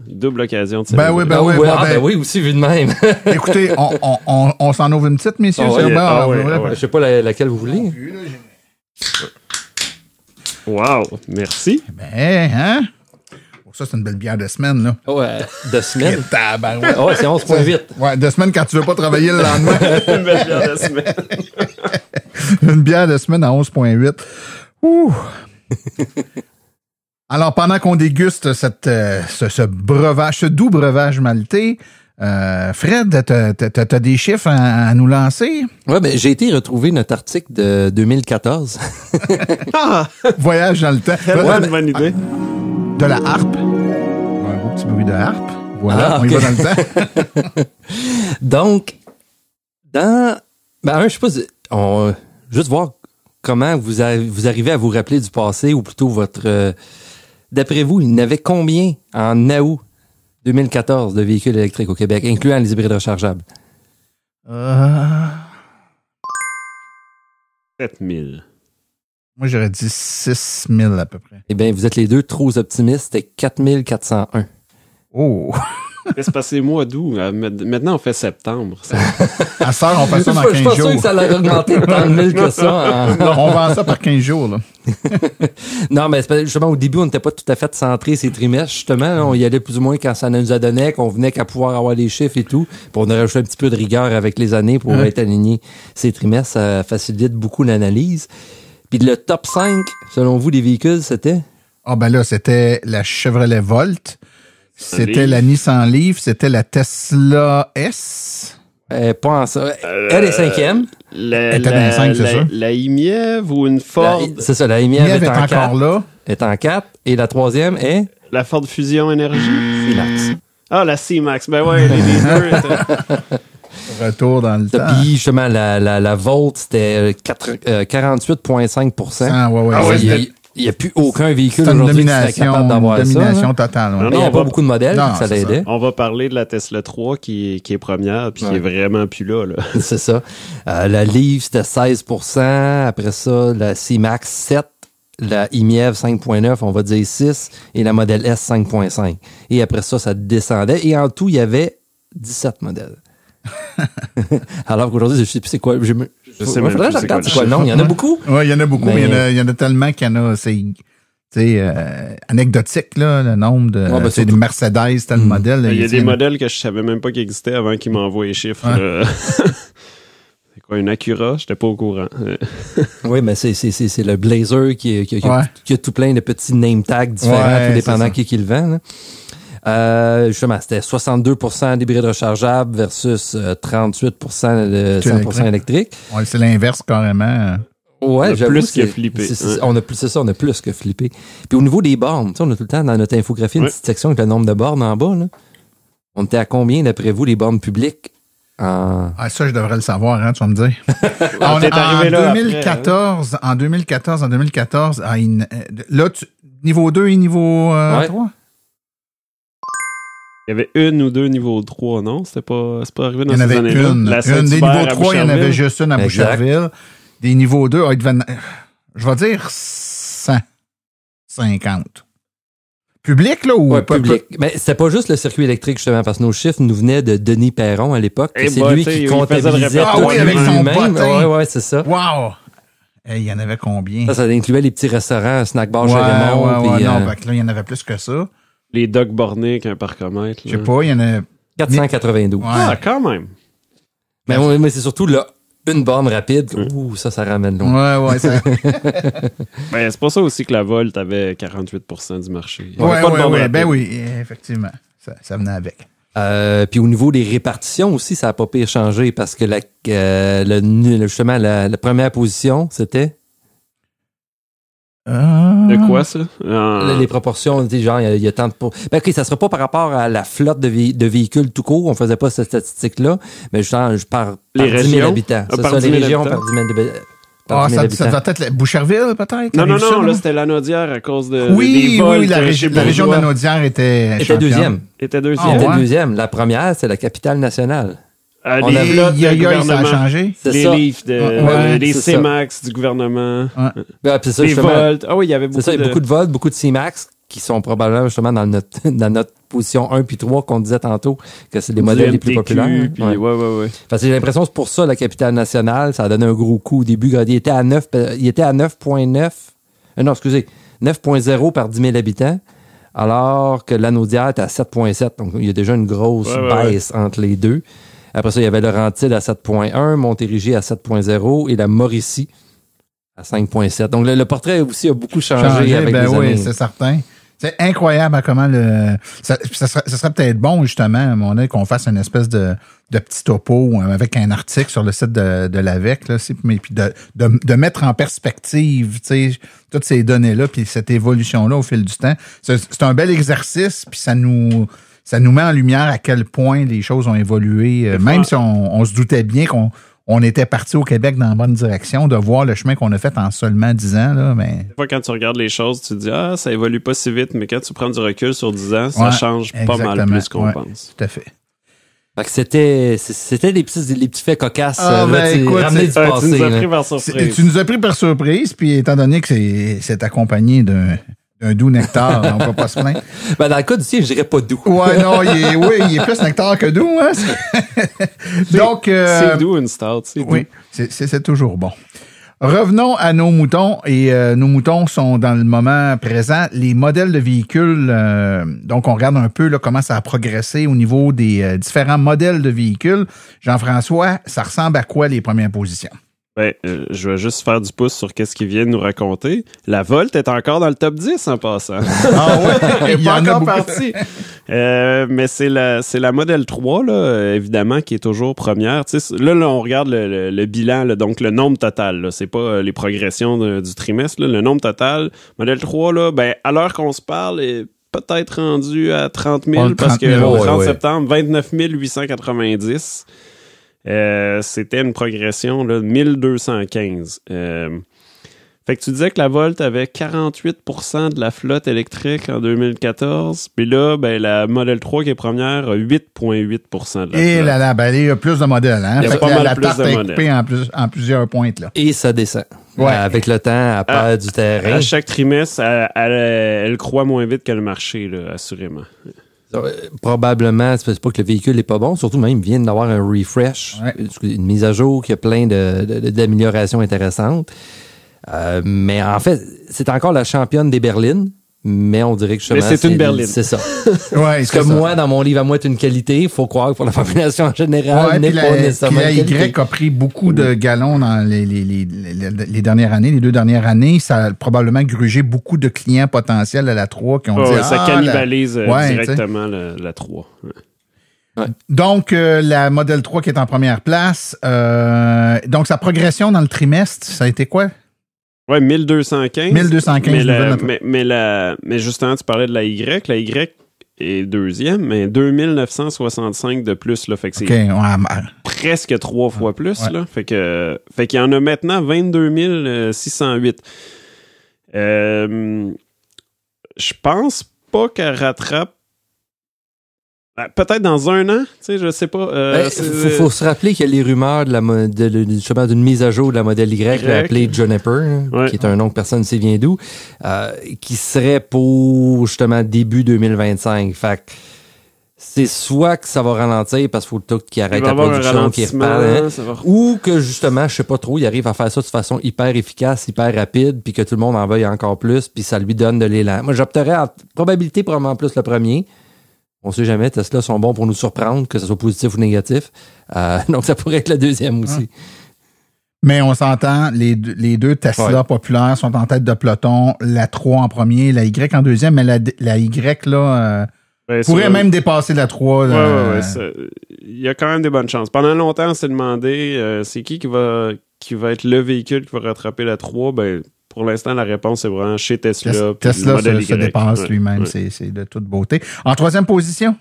double occasion de Ben oui, ben oui. Ben oui, aussi vu de même. Écoutez, on s'en ouvre une petite, messieurs. Ah ouais, c'est bon? ah ouais, Ouais. ah ouais. Je sais pas laquelle vous voulez. Wow, merci. Ben, hein? Oh, ça, c'est une belle bière de semaine, là. Ouais, de semaine. Tabarouette. Ah ouais, c'est 11,8. Ouais, de semaine quand tu veux pas travailler le lendemain. Une belle bière de semaine. Une bière de semaine à 11,8. Ouh! Alors, pendant qu'on déguste ce breuvage, ce doux breuvage maltais, Fred, t'as des chiffres à nous lancer? Ouais, ben, j'ai été retrouver notre article de 2014. Voyage dans le temps. Une bonne idée. De la harpe. Un beau petit bruit de harpe. Voilà, Ah, on y ok. va dans le temps. Donc, je sais pas, juste voir comment vous arrivez à vous rappeler du passé, ou plutôt votre... d'après vous, il y en avait combien en août 2014 de véhicules électriques au Québec, incluant les hybrides rechargeables? 7000. Moi, j'aurais dit 6 000 à peu près. Eh bien, vous êtes les deux trop optimistes, c'était 4401. Oh! C'est passé mois d'août. Maintenant, on fait septembre. À ça, on fait ça dans Je suis 15 pas sûr que jours. ça l'a augmenté de tant de mille que ça. On vend ça par 15 jours, là. Non, mais c'est parce que justement, au début, on n'était pas tout à fait centré ces trimestres. Justement, là, on y allait plus ou moins quand ça nous a donné, qu'on venait qu'à pouvoir avoir les chiffres et tout. Puis on a rajouté un petit peu de rigueur avec les années pour être aligné ces trimestres. Ça facilite beaucoup l'analyse. Puis le top 5, selon vous, des véhicules, c'était? Ah, ben là, c'était la Chevrolet Volt. C'était la Nissan Leaf. C'était la Tesla S. Pas en ça. Elle est cinquième. Elle était dans les 5, c'est ça? La IMIEV ou une Ford? C'est ça, la IMIEV Niev est est en encore 4. là. Est en 4. Et la troisième est? La Ford Fusion Énergie? C-Max. Ah, la C-Max. Ben ouais, les deux. Retour dans le temps. Puis justement, la Volt, c'était 48,5%. Ah, ouais. Il n'y a plus aucun véhicule C'est une aujourd'hui qui serait capable d'avoir ça. domination totale. Ouais. Non, Il n'y a on pas va- beaucoup de modèles, Non, ça c'est l'aidait. On va parler de la Tesla 3 qui est première puis qui est vraiment plus là. C'est ça. La Leaf, c'était 16%. Après ça, la C-Max, 7%. La IMIEV, 5,9%. On va dire 6%. Et la modèle S, 5,5%. Et après ça, ça descendait. Et en tout, il y avait 17 modèles. Alors qu'aujourd'hui, je ne sais plus c'est quoi. Je sais même faudrait que plus je c'est regarde quoi c'est quoi le nom. Il y en a beaucoup. Oui, il y en a beaucoup, mais il y en a tellement qu'il y en a, c'est anecdotique, là, le nombre de. Ouais, ben, c'est des surtout- Mercedes, tel modèle. Il y a des en modèles que je savais même pas qu'ils existaient avant qu'ils m'envoient les chiffres. C'est quoi, une Acura? J'étais pas au courant. Oui, mais c'est le Blazer qui a tout plein de petits name tags différents, Ouais, tout dépendant c'est ça. qui le vend. Là. Justement, c'était 62% d'hybrides rechargeables versus 38% de 100% électrique. Ouais, c'est l'inverse carrément. Ouais, On a j'avoue, plus c'est- que flippé. c'est- on a plus, c'est ça, on a plus que flippé. Puis au niveau des bornes, tu sais, on a tout le temps dans notre infographie une Ouais. petite section avec le nombre de bornes en bas. Là. On était à combien, d'après vous, les bornes publiques en... Ah, ça, je devrais le savoir, hein, tu vas me dire. On est arrivé là après, 2014, en 2014, là, niveau 2 et niveau 3? Il y avait une ou deux niveau 3, non? C'est pas arrivé dans Il y en ces avait années-là? une. La Une Saint-Hubert des niveaux à 3, il y en avait Boucherville. juste une à Exact. Boucherville. Des niveaux 2, je vais dire 150. Public, là, ou Ouais, pas? public. Mais c'était pas juste le circuit électrique, justement, parce que nos chiffres nous venaient de Denis Perron à l'époque. Eh C'est bah, lui tu sais, qui il faisait le comptabilisait répertoire. tout Ah oui, avec son lui-même. bottin. Ouais, c'est ça. Wow! Il y en avait combien? Ça incluait les petits restaurants, snack bar Ouais, chez Raymond. ouais, puis, non, fait que là, il y en avait plus que ça. Les Doc bornés avec un parcomètre. Je sais pas, il y en a... 492. Ouais. Ah, quand même. Mais c'est surtout là, Une borne rapide, ça ramène loin. Ouais, ça... Ben, c'est pour ça aussi que la Volt avait 48% du marché. Il y avait Ouais, pas de borne rapide. ben oui, effectivement. Ça venait avec. Puis au niveau des répartitions aussi, ça n'a pas pire changé parce que justement, la première position, c'était... De quoi, ça? Les proportions, genre, il y a tant de... Ben, OK, ça ne sera pas par rapport à la flotte de véhicules tout court. On ne faisait pas cette statistique-là. Mais je parle par 10 000 habitants. C'est ça, les régions par 10 000 habitants. Ça doit être Boucherville, peut-être? Non, là, c'était Lanaudière à cause de oui, des vols. Oui, la région de Lanaudière était deuxième. Était deuxième. Était deuxième. La première, c'est la capitale nationale. Ça a changé. Les livres, les C-Max du gouvernement. C'est ça, les Volt. Ah oui, il y avait beaucoup de... beaucoup de Volt, beaucoup de C-Max qui sont probablement justement dans notre position 1 puis 3 qu'on disait tantôt, que c'est les modèles les plus populaires. Puis, ouais. Parce que j'ai l'impression que c'est pour ça la capitale nationale, ça a donné un gros coup au début. Il était à 9.9. Non, excusez. 9.0 par 10 000 habitants, alors que Lanaudière était à 7.7. Donc, il y a déjà une grosse baisse entre les deux. Après ça, il y avait Laurentide à 7.1, Montérégie à 7.0 et la Mauricie à 5.7. Donc, le portrait aussi a beaucoup changé avec les années. Oui, c'est certain. C'est incroyable à comment ça serait peut-être bon, justement, à un moment donné, qu'on fasse une espèce de petit topo avec un article sur le site de l'AVEC, là, puis de mettre en perspective, tu sais, toutes ces données-là, puis cette évolution-là au fil du temps. C'est un bel exercice, puis ça nous met en lumière à quel point les choses ont évolué, même si on se doutait bien qu'on était parti au Québec dans la bonne direction, de voir le chemin qu'on a fait en seulement 10 ans. Là, mais... Des fois, quand tu regardes les choses, tu te dis « ça évolue pas si vite », mais quand tu prends du recul sur 10 ans, ça change pas mal plus qu'on pense. Tout à fait. Fait que c'était les petits faits cocasses. Écoute, tu nous as pris par surprise. Tu nous as pris par surprise, puis étant donné que c'est accompagné d'un doux nectar, on ne peut pas se plaindre. Ben, dans le cas du sien, je dirais pas doux. Ouais, non, il est plus nectar que doux. Hein? Donc, c'est doux une stout, c'est doux. Oui, c'est toujours bon. Revenons à nos moutons, et nos moutons sont dans le moment présent. Les modèles de véhicules, donc on regarde un peu là, comment ça a progressé au niveau des différents modèles de véhicules. Jean-François, ça ressemble à quoi les premières positions? Ben, je vais juste faire du pouce sur qu'est-ce qu'il vient de nous raconter. La Volt est encore dans le top 10 en passant. Ah ouais? Elle est pas encore partie. Mais c'est la Model 3, là, évidemment, qui est toujours première. Là, on regarde le bilan, là, donc le nombre total. Là, c'est pas les progressions du trimestre. Là, le nombre total. Model 3, là, ben, à l'heure qu'on se parle, est peut-être rendu à 30 000 parce que au 30 septembre, 29 890. C'était une progression là, de 1215. Fait que tu disais que la Volt avait 48% de la flotte électrique en 2014. Puis là, ben, la Model 3 qui est première a 8,8% de la flotte. Et là, ben, il y a plus de modèles. Hein? Il y a pas mal la plus tarte de est modèles. coupée en plusieurs pointes. Là. Et ça descend. Ouais. Avec le temps, elle perd du terrain. À chaque trimestre, elle croît moins vite que le marché, là, assurément. Probablement, c'est pas que le véhicule n'est pas bon, surtout même il vient d'avoir un refresh, une mise à jour qui a plein d'améliorations intéressantes. Mais en fait, c'est encore la championne des berlines, mais on dirait que justement, mais c'est une berline. C'est ça. Ouais, Parce que moi, dans mon livre à moi, c'est une qualité. Il faut croire que pour la population en général, n'est pas nécessairement la Y a pris beaucoup de galons dans les dernières années, les 2 dernières années. Ça a probablement grugé beaucoup de clients potentiels à la 3 qui ont dit... ça cannibalise directement la 3. Ouais. Donc, la Model 3 qui est en première place. Donc, sa progression dans le trimestre, ça a été quoi? Oui, 1215. 1215. Mais justement, tu parlais de la Y. La Y est deuxième, mais 2965 de plus. Là, fait que c'est presque 3 fois plus. Là, fait qu'il y en a maintenant 22 608. Je pense pas qu'elle rattrape. Peut-être dans 1 an, tu sais, je sais pas. Faut se rappeler qu'il y a les rumeurs d'une mise à jour de la modèle Y. Appelée Juniper, qui est un nom que personne ne sait vient d'où, qui serait pour justement début 2025. Fait que c'est soit que ça va ralentir parce qu'il faut qu'il arrête la production, qu'il repart, ou que justement, je sais pas trop, il arrive à faire ça de façon hyper efficace, hyper rapide, puis que tout le monde en veuille encore plus, puis ça lui donne de l'élan. Moi, j'opterais en probabilité probablement plus le premier. On sait jamais, Tesla sont bons pour nous surprendre, que ce soit positif ou négatif. Donc, ça pourrait être le deuxième aussi. Mais on s'entend, les deux Tesla populaires sont en tête de peloton, la 3 en premier, la Y en deuxième, mais la Y, là, pourrait même dépasser la 3. Il y a quand même des bonnes chances. Pendant longtemps, on s'est demandé, c'est qui va être le véhicule qui va rattraper la 3? Ben, pour l'instant, la réponse est vraiment chez Tesla. Tesla se dépasse lui-même, c'est de toute beauté. En troisième position?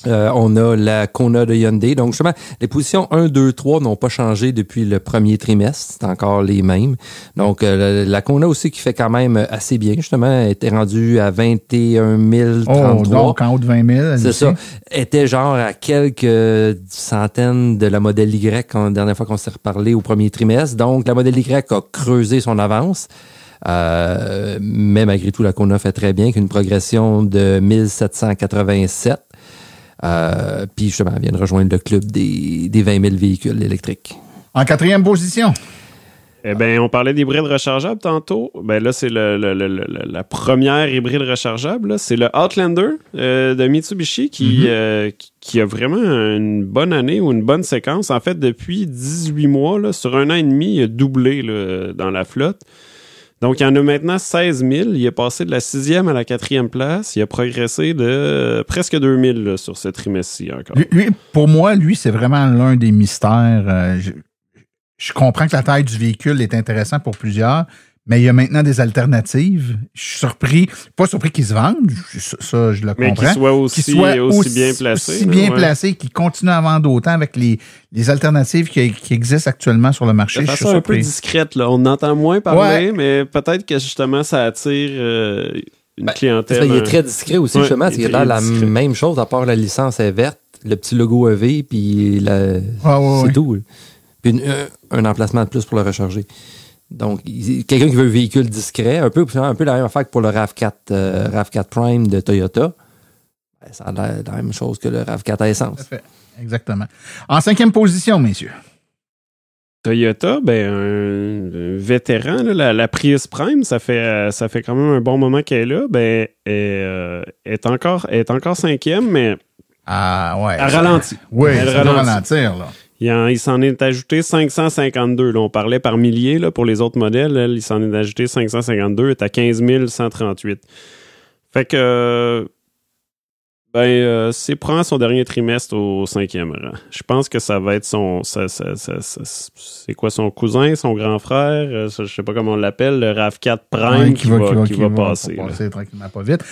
On a la Kona de Hyundai. Donc, justement, les positions 1, 2, 3 n'ont pas changé depuis le premier trimestre. C'est encore les mêmes. Donc, la Kona aussi qui fait quand même assez bien, justement, était rendue à 21 033. Oh, donc en haut de 20 000. C'est ça. Était genre à quelques centaines de la modèle Y la dernière fois qu'on s'est reparlé au premier trimestre. Donc, la modèle Y a creusé son avance. Mais malgré tout, la Kona fait très bien, avec une progression de 1787. Puis justement, elle vient de rejoindre le club des 20 000 véhicules électriques. En quatrième position? Eh bien, on parlait d'hybride rechargeable tantôt. Ben là, c'est la première hybride rechargeable. Là. C'est le Outlander de Mitsubishi qui a vraiment une bonne année ou une bonne séquence. En fait, depuis 18 mois, là, sur un an et demi, il a doublé là, dans la flotte. Donc, il y en a maintenant 16 000. Il est passé de la 6e à la 4e place. Il a progressé de presque 2 000 là, sur ce trimestre-ci encore. Pour moi, c'est vraiment l'un des mystères. Je comprends que la taille du véhicule est intéressante pour plusieurs, mais il y a maintenant des alternatives. Je suis pas surpris qu'ils se vendent. Ça, je le comprends. Mais qu'ils soient aussi bien placés. Aussi bien placés, qu'ils continuent à vendre autant avec les alternatives qui existent actuellement sur le marché. De façon un peu discrète, là. On entend moins parler, mais peut-être que justement, ça attire une clientèle. Il est très discret aussi, justement. Il a la même chose, à part la licence est verte, le petit logo EV, puis c'est tout. Puis un emplacement de plus pour le recharger. Donc, quelqu'un qui veut un véhicule discret, un peu la même affaire que pour le RAV4 Prime de Toyota, ben, ça a l'air la même chose que le RAV4 à essence. Exactement. En cinquième position, messieurs. Toyota, un vétéran, là, la Prius Prime, ça fait quand même un bon moment qu'elle est là. Ben, est encore cinquième, mais elle ralentit. Oui, elle ralentir, là. Il s'en est ajouté 552. Là, on parlait par milliers là, pour les autres modèles. Il s'en est ajouté 552. Il est à 15 138. Fait que c'est prend son dernier trimestre au 5e rang. Je pense que ça va être c'est quoi, son cousin, son grand frère? Je sais pas comment on l'appelle, le RAV4 Prime qui va passer. Passer tranquillement, pas vite.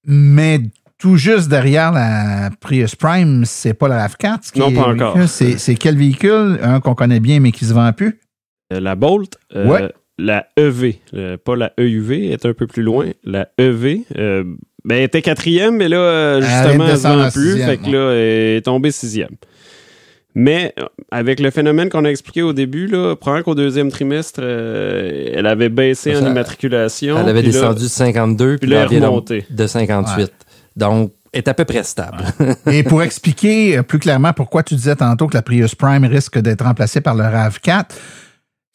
Mais tout juste derrière la Prius Prime, c'est pas la RAV4. Non, pas encore. C'est quel véhicule? Un qu'on connaît bien, mais qui se vend plus? La Bolt. La EV. Pas la EUV, est un peu plus loin. La EV. Elle était 4e, mais là, justement, elle se vend plus. Fait que là, elle est tombée 6e. Mais avec le phénomène qu'on a expliqué au début, là, probablement qu'au deuxième trimestre, elle avait baissé en immatriculation. Elle avait descendu de 52, puis là, elle vient de 58. Ouais. Donc, est à peu près stable. Ouais. Et pour expliquer plus clairement pourquoi tu disais tantôt que la Prius Prime risque d'être remplacée par le RAV4,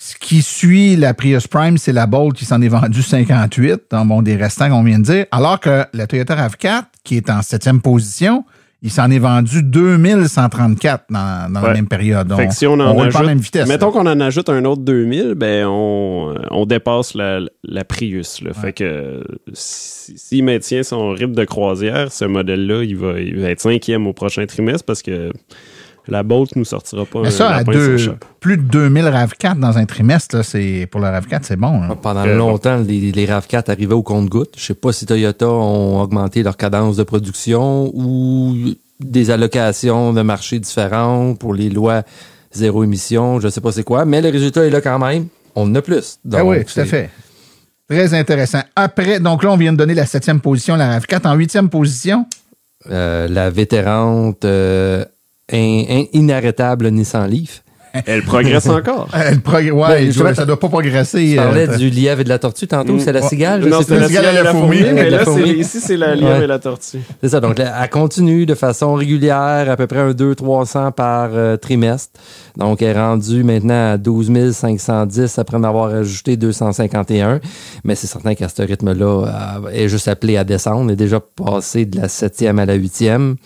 ce qui suit la Prius Prime, c'est la Bolt qui s'en est vendue 58, dans des restants qu'on vient de dire, alors que la Toyota RAV4, qui est en 7e position, il s'en est vendu 2134 dans la même période. Fait que si on roule pas à la même vitesse. Mettons qu'on en ajoute un autre 2000, on dépasse la Prius. Là. Ouais. Fait que s'il maintient son rythme de croisière, ce modèle-là, il va être 5e au prochain trimestre parce que la Bolt nous sortira pas. Mais ça, plus de 2000 RAV4 dans un trimestre, là, pour le RAV4, c'est bon. Hein? Pendant longtemps, les RAV4 arrivaient au compte-gouttes. Je sais pas si Toyota ont augmenté leur cadence de production ou des allocations de marché différentes pour les lois zéro émission. Je sais pas c'est quoi, mais le résultat est là quand même. On en a plus. Donc, oui, tout à fait. Très intéressant. Après, donc là, on vient de donner la 7e position, la RAV4. En 8e position? La vétérante... inarrêtable Nissan Leaf. Elle progresse encore. Ça doit pas progresser. Tu parlais du lièvre et de la tortue tantôt, c'est la cigale? Non, c'est la cigale et la fourmi. Mais là, ici, c'est la lièvre et la tortue. C'est ça, donc elle continue de façon régulière, à peu près un 200-300 par trimestre. Donc, elle est rendue maintenant à 12 510 après en avoir ajouté 251. Mais c'est certain qu'à ce rythme-là, elle est juste appelée à descendre. Elle est déjà passée de la 7e à la 8e.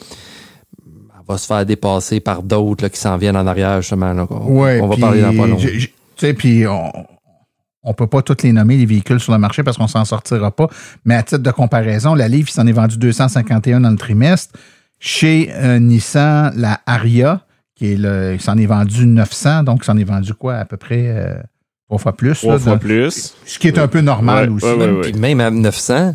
va se faire dépasser par d'autres là, qui s'en viennent en arrière, justement. Là, on va parler dans pas longtemps. Tu sais, puis on peut pas tous les nommer, les véhicules sur le marché, parce qu'on s'en sortira pas. Mais à titre de comparaison, la Leaf, il s'en est vendu 251 dans le trimestre. Chez Nissan, la Ariya, il s'en est vendu 900, donc il s'en est vendu quoi? À peu près 3 fois plus. 3 fois plus. Ce qui est un peu normal aussi. Puis même à 900,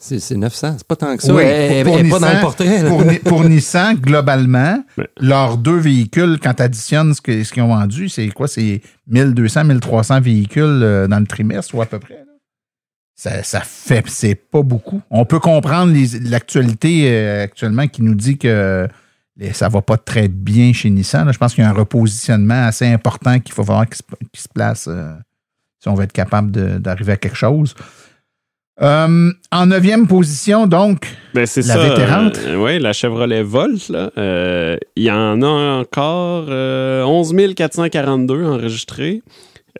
c'est 900, c'est pas tant que ça. Oui, elle pour est Nissan, pas dans le portrait. Là. Pour Nissan, globalement, leurs deux véhicules, quand tu additionnes ce qu'ils ont vendu, c'est quoi? C'est 1200, 1300 véhicules dans le trimestre, ou à peu près. Là. Ça fait, c'est pas beaucoup. On peut comprendre l'actualité actuellement qui nous dit que ça va pas très bien chez Nissan. Là. Je pense qu'il y a un repositionnement assez important qu'il faut falloir qu'il se place si on veut être capable d'arriver à quelque chose. En 9e position, donc, c'est la vétérante. Oui, la Chevrolet Volt. Là, il y en a encore 11 442 enregistrés.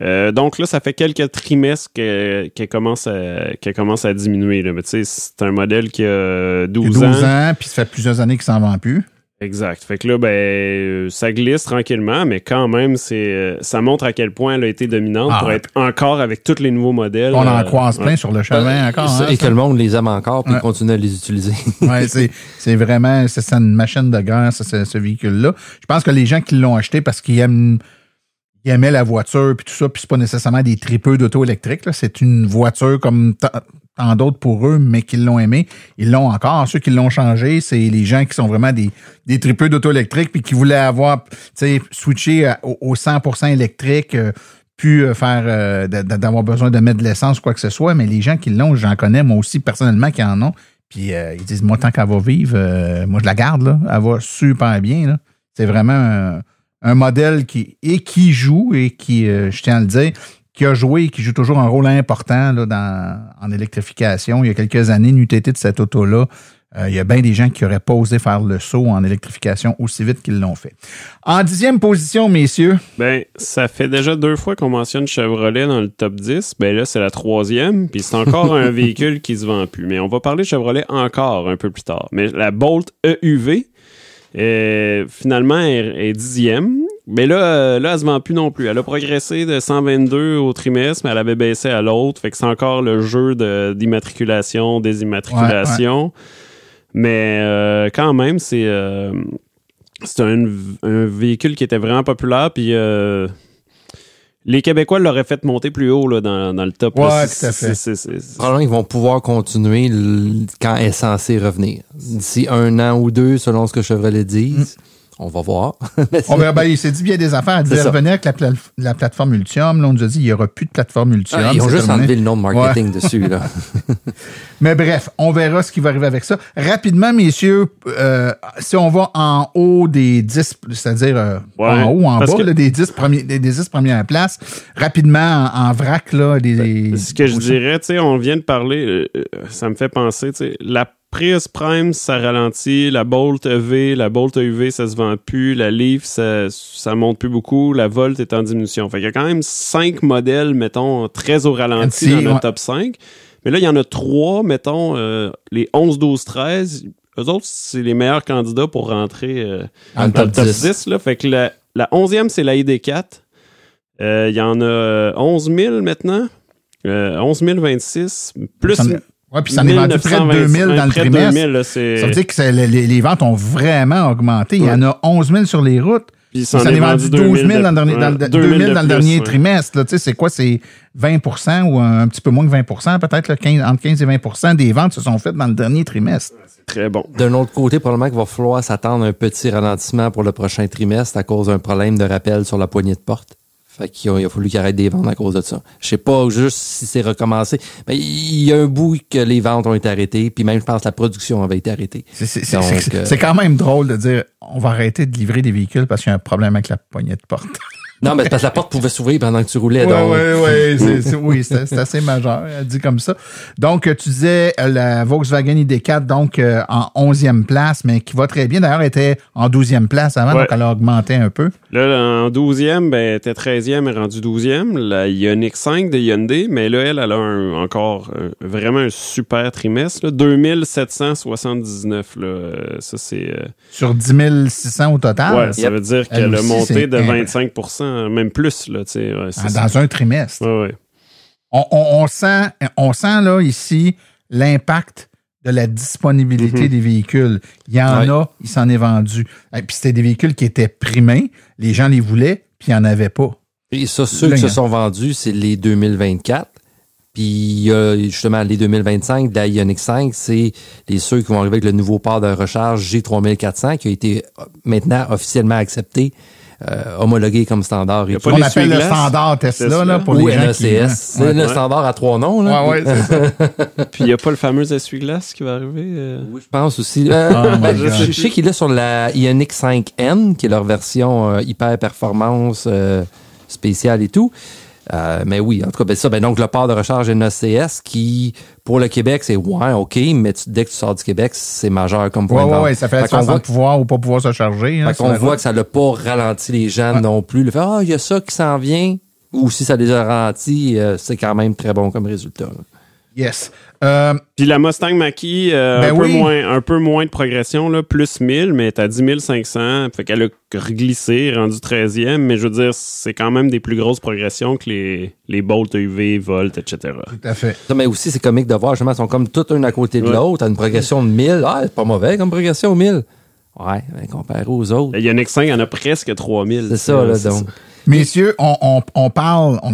Donc là, ça fait quelques trimestres qu'elle commence à diminuer. Là. Mais tu sais, c'est un modèle qui a 12 ans. Puis ça fait plusieurs années qu'il s'en vend plus. Exact. Fait que là, ça glisse tranquillement, mais quand même, ça montre à quel point elle a été dominante pour être encore avec tous les nouveaux modèles. On en croise plein sur le chemin encore. Et que le monde les aime encore puis continue à les utiliser. Oui, c'est vraiment c'est une machine de guerre, ce véhicule-là. Je pense que les gens qui l'ont acheté parce qu'ils aimaient la voiture puis tout ça, puis c'est pas nécessairement des tripeux d'auto électrique. Là. C'est une voiture comme tant d'autres pour eux, mais qui l'ont aimé. Ils l'ont encore. Ceux qui l'ont changé, c'est les gens qui sont vraiment des tripeux d'auto électrique puis qui voulaient avoir, tu sais, switcher au 100% électrique, puis faire d'avoir besoin de mettre de l'essence ou quoi que ce soit. Mais les gens qui l'ont, j'en connais moi aussi personnellement qui en ont. Puis ils disent, moi, tant qu'elle va vivre, moi, je la garde, là. Elle va super bien, là. C'est vraiment un modèle qui joue et qui, je tiens à le dire, qui a joué et qui joue toujours un rôle important là, en électrification. Il y a quelques années, n'eût été de cette auto-là, il y a bien des gens qui n'auraient pas osé faire le saut en électrification aussi vite qu'ils l'ont fait. En 10e position, messieurs. Ça fait déjà 2 fois qu'on mentionne Chevrolet dans le top 10. Là, c'est la 3e, puis c'est encore un véhicule qui se vend plus. Mais on va parler de Chevrolet encore un peu plus tard. Mais la Bolt EUV, finalement, est 10e. Mais là, elle se vend plus non plus. Elle a progressé de 122 au trimestre, mais elle avait baissé à l'autre. Fait que c'est encore le jeu d'immatriculation, désimmatriculation. Ouais. Mais quand même, c'est un véhicule qui était vraiment populaire. Puis les Québécois l'auraient fait monter plus haut là, dans le top. Oui, tout à fait. Probablement qu'ils vont pouvoir continuer quand elle est censée revenir. D'ici 1 an ou 2, selon ce que Chevrolet dit. On va voir. Il s'est dit bien des affaires. Elle devait revenir avec la plateforme Ultium. Là, on nous a dit qu'il n'y aura plus de plateforme Ultium. Ils ont juste enlevé le nom de marketing dessus. Là. Mais bref, on verra ce qui va arriver avec ça. Rapidement, messieurs, si on va en haut des 10, c'est-à-dire en haut ou en bas, là, des 10 premières places, rapidement, en vrac, là, ce que je dirais, tu sais, on vient de parler, ça me fait penser, tu sais, la Prius Prime, ça ralentit. La Bolt EV, la Bolt EUV, ça se vend plus. La Leaf, ça monte plus beaucoup. La Volt est en diminution. Fait qu'il y a quand même 5 modèles, mettons, très au ralenti dans le top 5. Mais là, il y en a 3, mettons, les 11, 12, 13. Eux autres, c'est les meilleurs candidats pour rentrer dans le top 10. Là. Fait que la 11e, c'est la ID4. Il y en a 11 000 maintenant. 11 026. Plus... Oui, puis ça en est vendu près de 2000 dans le trimestre. 2000, là, ça veut dire que les ventes ont vraiment augmenté. Il y en a 11 000 sur les routes. Puis ça en est vendu 12 000 dans le dernier trimestre. Là, c'est quoi? C'est 20 ou un petit peu moins que 20 peut-être là, entre 15 et 20 des ventes se sont faites dans le dernier trimestre. C'est très bon. D'un autre côté, probablement qu'il va falloir s'attendre à un petit ralentissement pour le prochain trimestre à cause d'un problème de rappel sur la poignée de porte. Fait qu'il a fallu qu'ils arrêtent des ventes à cause de ça. Je sais pas juste si c'est recommencé. Mais il y a un bout que les ventes ont été arrêtées, puis même, je pense que la production avait été arrêtée. C'est quand même drôle de dire on va arrêter de livrer des véhicules parce qu'il y a un problème avec la poignée de porte. Non, mais c'est parce que la porte pouvait s'ouvrir pendant que tu roulais. Oui, c'est assez majeur, elle dit comme ça. Donc, tu disais la Volkswagen ID4, donc en 11e place, mais qui va très bien. D'ailleurs, elle était en 12e place avant, donc elle a augmenté un peu. Là, en 12e, elle était 13e, elle est rendue 12e. La Ioniq 5 de Hyundai, mais là, elle a encore vraiment un super trimestre. Là, 2779, là, ça c'est... Sur 10 600 au total? Ouais, ça veut dire qu'elle a monté de 25%. Même plus, là, tu sais. Ouais, dans un trimestre. Ouais. On sent là, ici, l'impact de la disponibilité des véhicules. Il y en a, il s'en est vendu. Et puis c'était des véhicules qui étaient primés, les gens les voulaient, puis il n'y en avait pas. Et ça, ceux qui se sont vendus, c'est les 2024. Puis justement, les 2025 de la Ioniq 5, c'est ceux qui vont arriver avec le nouveau port de recharge G3400 qui a été maintenant officiellement accepté. Homologué comme standard. On appelle le standard Tesla là, pour les gens NECS. C'est le standard à 3 noms. Là. Ouais, c'est ça. Puis il n'y a pas le fameux essuie-glace qui va arriver? Oui, je pense aussi. Je sais qu'il est sur la Ioniq 5N, qui est leur version hyper performance spéciale et tout. Mais oui, en tout cas, donc le port de recharge NECS qui, pour le Québec, c'est OK, mais dès que tu sors du Québec, c'est majeur comme point de vente. Oui, ça fait la différence entre pouvoir ou pas pouvoir se charger. Fait qu'on voit que ça l'a pas ralenti les gens non plus. Le fait, il y a ça qui s'en vient, ou si ça les a ralentis, c'est quand même très bon comme résultat. Là. Yes. Puis la Mustang Mach-E, un peu moins de progression, là, plus 1000, mais t'as 10 500. Fait qu'elle a reglissé, rendu 13e, mais je veux dire, c'est quand même des plus grosses progressions que les Bolt EV, Volt, etc. Tout à fait. Ça, mais aussi, c'est comique de voir, justement, ils sont comme toutes une à côté de l'autre, à une progression de 1000. Ah, c'est pas mauvais comme progression 1000. Ouais, comparé aux autres. La Ioniq 5 en a presque 3000. C'est ça, là, donc. Messieurs, on a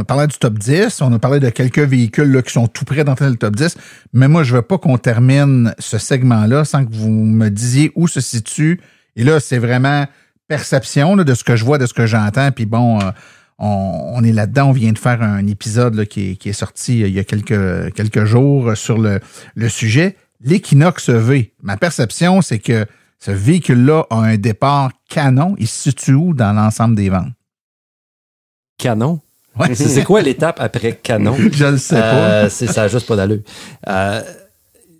parlé du top 10, on a parlé de quelques véhicules là, qui sont tout près d'entrer dans le top 10, mais moi, je veux pas qu'on termine ce segment-là sans que vous me disiez où se situe. Et là, c'est vraiment perception là, de ce que je vois, de ce que j'entends. Puis bon, on est là-dedans. On vient de faire un épisode là, qui est sorti il y a quelques jours sur le sujet. L'Equinox V. Ma perception, c'est que ce véhicule-là a un départ canon. Il se situe où dans l'ensemble des ventes? Canon? Ouais. C'est quoi l'étape après canon? Je le sais pas. Ça n'a juste pas d'allure.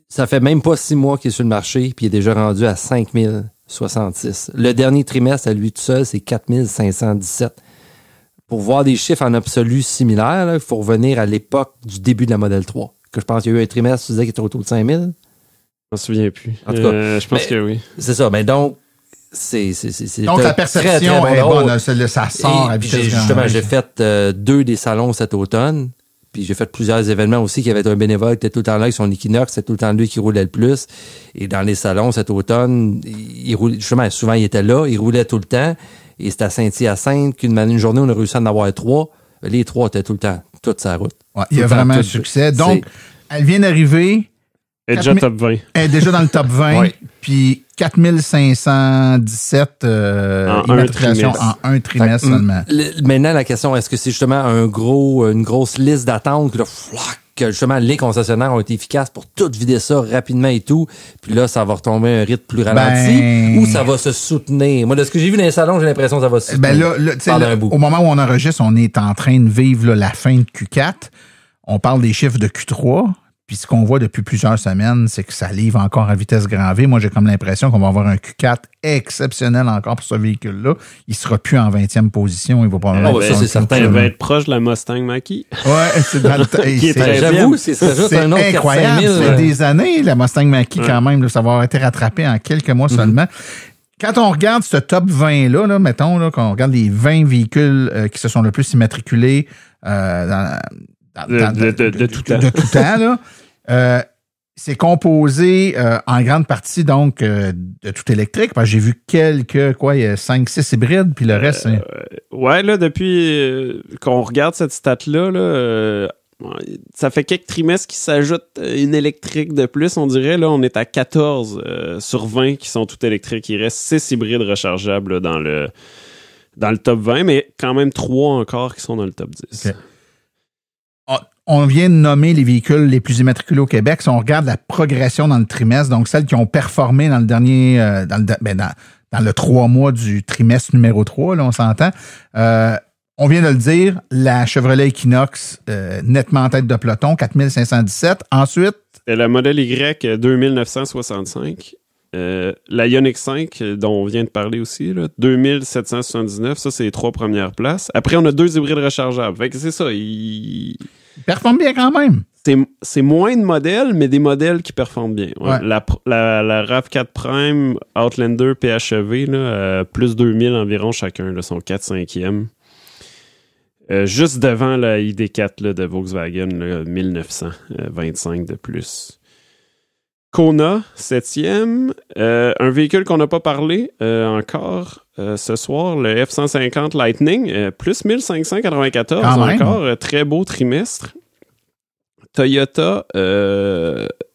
Ça fait même pas 6 mois qu'il est sur le marché, puis il est déjà rendu à 5066. Le dernier trimestre, à lui tout seul, c'est 4517. Pour voir des chiffres en absolu similaires, il faut revenir à l'époque du début de la Model 3. Que je pense qu'il y a eu un trimestre, tu disais qu'il était autour de 5000. Je m'en souviens plus. En tout cas, je pense que oui. C'est ça. Mais donc, c'est donc la perception très, très est bonne. Ça sort à vitesse justement, j'ai fait 2 des salons cet automne. Puis j'ai fait plusieurs événements aussi qui avait un bénévole qui était tout le temps là avec son Equinox. C'était tout le temps lui qui roulait le plus. Et dans les salons cet automne, il roulait, justement, souvent il était là, il roulait tout le temps. Et c'était à Saint-Hyacinthe qu'une journée, on a réussi à en avoir 3. Les 3 étaient tout le temps, toute sa route. Ouais, il y a vraiment un succès. Donc, elle vient d'arriver. Elle est déjà top 20. Elle est déjà dans le top 20. Oui. Puis 4517 immatriculations en un trimestre seulement. Maintenant, la question, est-ce que c'est justement une grosse liste d'attente que justement les concessionnaires ont été efficaces pour tout vider ça rapidement et tout, puis là, ça va retomber à un rythme plus ralenti, ou ça va se soutenir? Moi, de ce que j'ai vu dans les salons, j'ai l'impression que ça va se soutenir. Au moment où on enregistre, on est en train de vivre la fin de Q4. On parle des chiffres de Q3. Puis ce qu'on voit depuis plusieurs semaines, c'est que ça livre encore à vitesse grand V. Moi, j'ai comme l'impression qu'on va avoir un Q4 exceptionnel encore pour ce véhicule-là. Il ne sera plus en 20e position. Il va pas c'est certain. Il va être proche de la Mustang Mach-E. Ouais, c'est dans le j'avoue, c'est un autre incroyable. 400 000, c'est des années, la Mustang Mach-E quand même. Là, ça va avoir été rattrapé en quelques mois seulement. Quand on regarde ce top 20-là, mettons, là, quand on regarde les 20 véhicules qui se sont le plus immatriculés de tout temps, là. C'est composé en grande partie donc de tout électrique. Parce que j'ai vu il y a 5-6 hybrides, puis le reste. Ouais, là, depuis qu'on regarde cette stat-là, là, ça fait quelques trimestres qui s'ajoutent une électrique de plus, on dirait. Là, on est à 14 sur 20 qui sont toutes électriques. Il reste 6 hybrides rechargeables là, dans le top 20, mais quand même 3 encore qui sont dans le top 10. Okay. On vient de nommer les véhicules les plus immatriculés au Québec. Si on regarde la progression dans le trimestre, donc celles qui ont performé dans le dernier, dans le 3 mois du trimestre numéro 3, là, on s'entend, On vient de le dire, la Chevrolet Equinox, nettement en tête de peloton, 4517. Ensuite... La modèle Y, 2965. La Ioniq 5, dont on vient de parler aussi, là, 2779. Ça, c'est les 3 premières places. Après, on a 2 hybrides rechargeables. Fait que c'est ça. Il performe bien quand même. C'est moins de modèles, mais des modèles qui performent bien. Ouais. Ouais. La RAV4 Prime, Outlander, PHEV, là, plus 2000 environ chacun, là, sont 4/5e. Juste devant la ID4 là, de Volkswagen, là, 1925 de plus. Kona, 7e. Un véhicule qu'on n'a pas parlé encore ce soir, le F-150 Lightning, plus 1594 quand même. encore. Très beau trimestre. Toyota,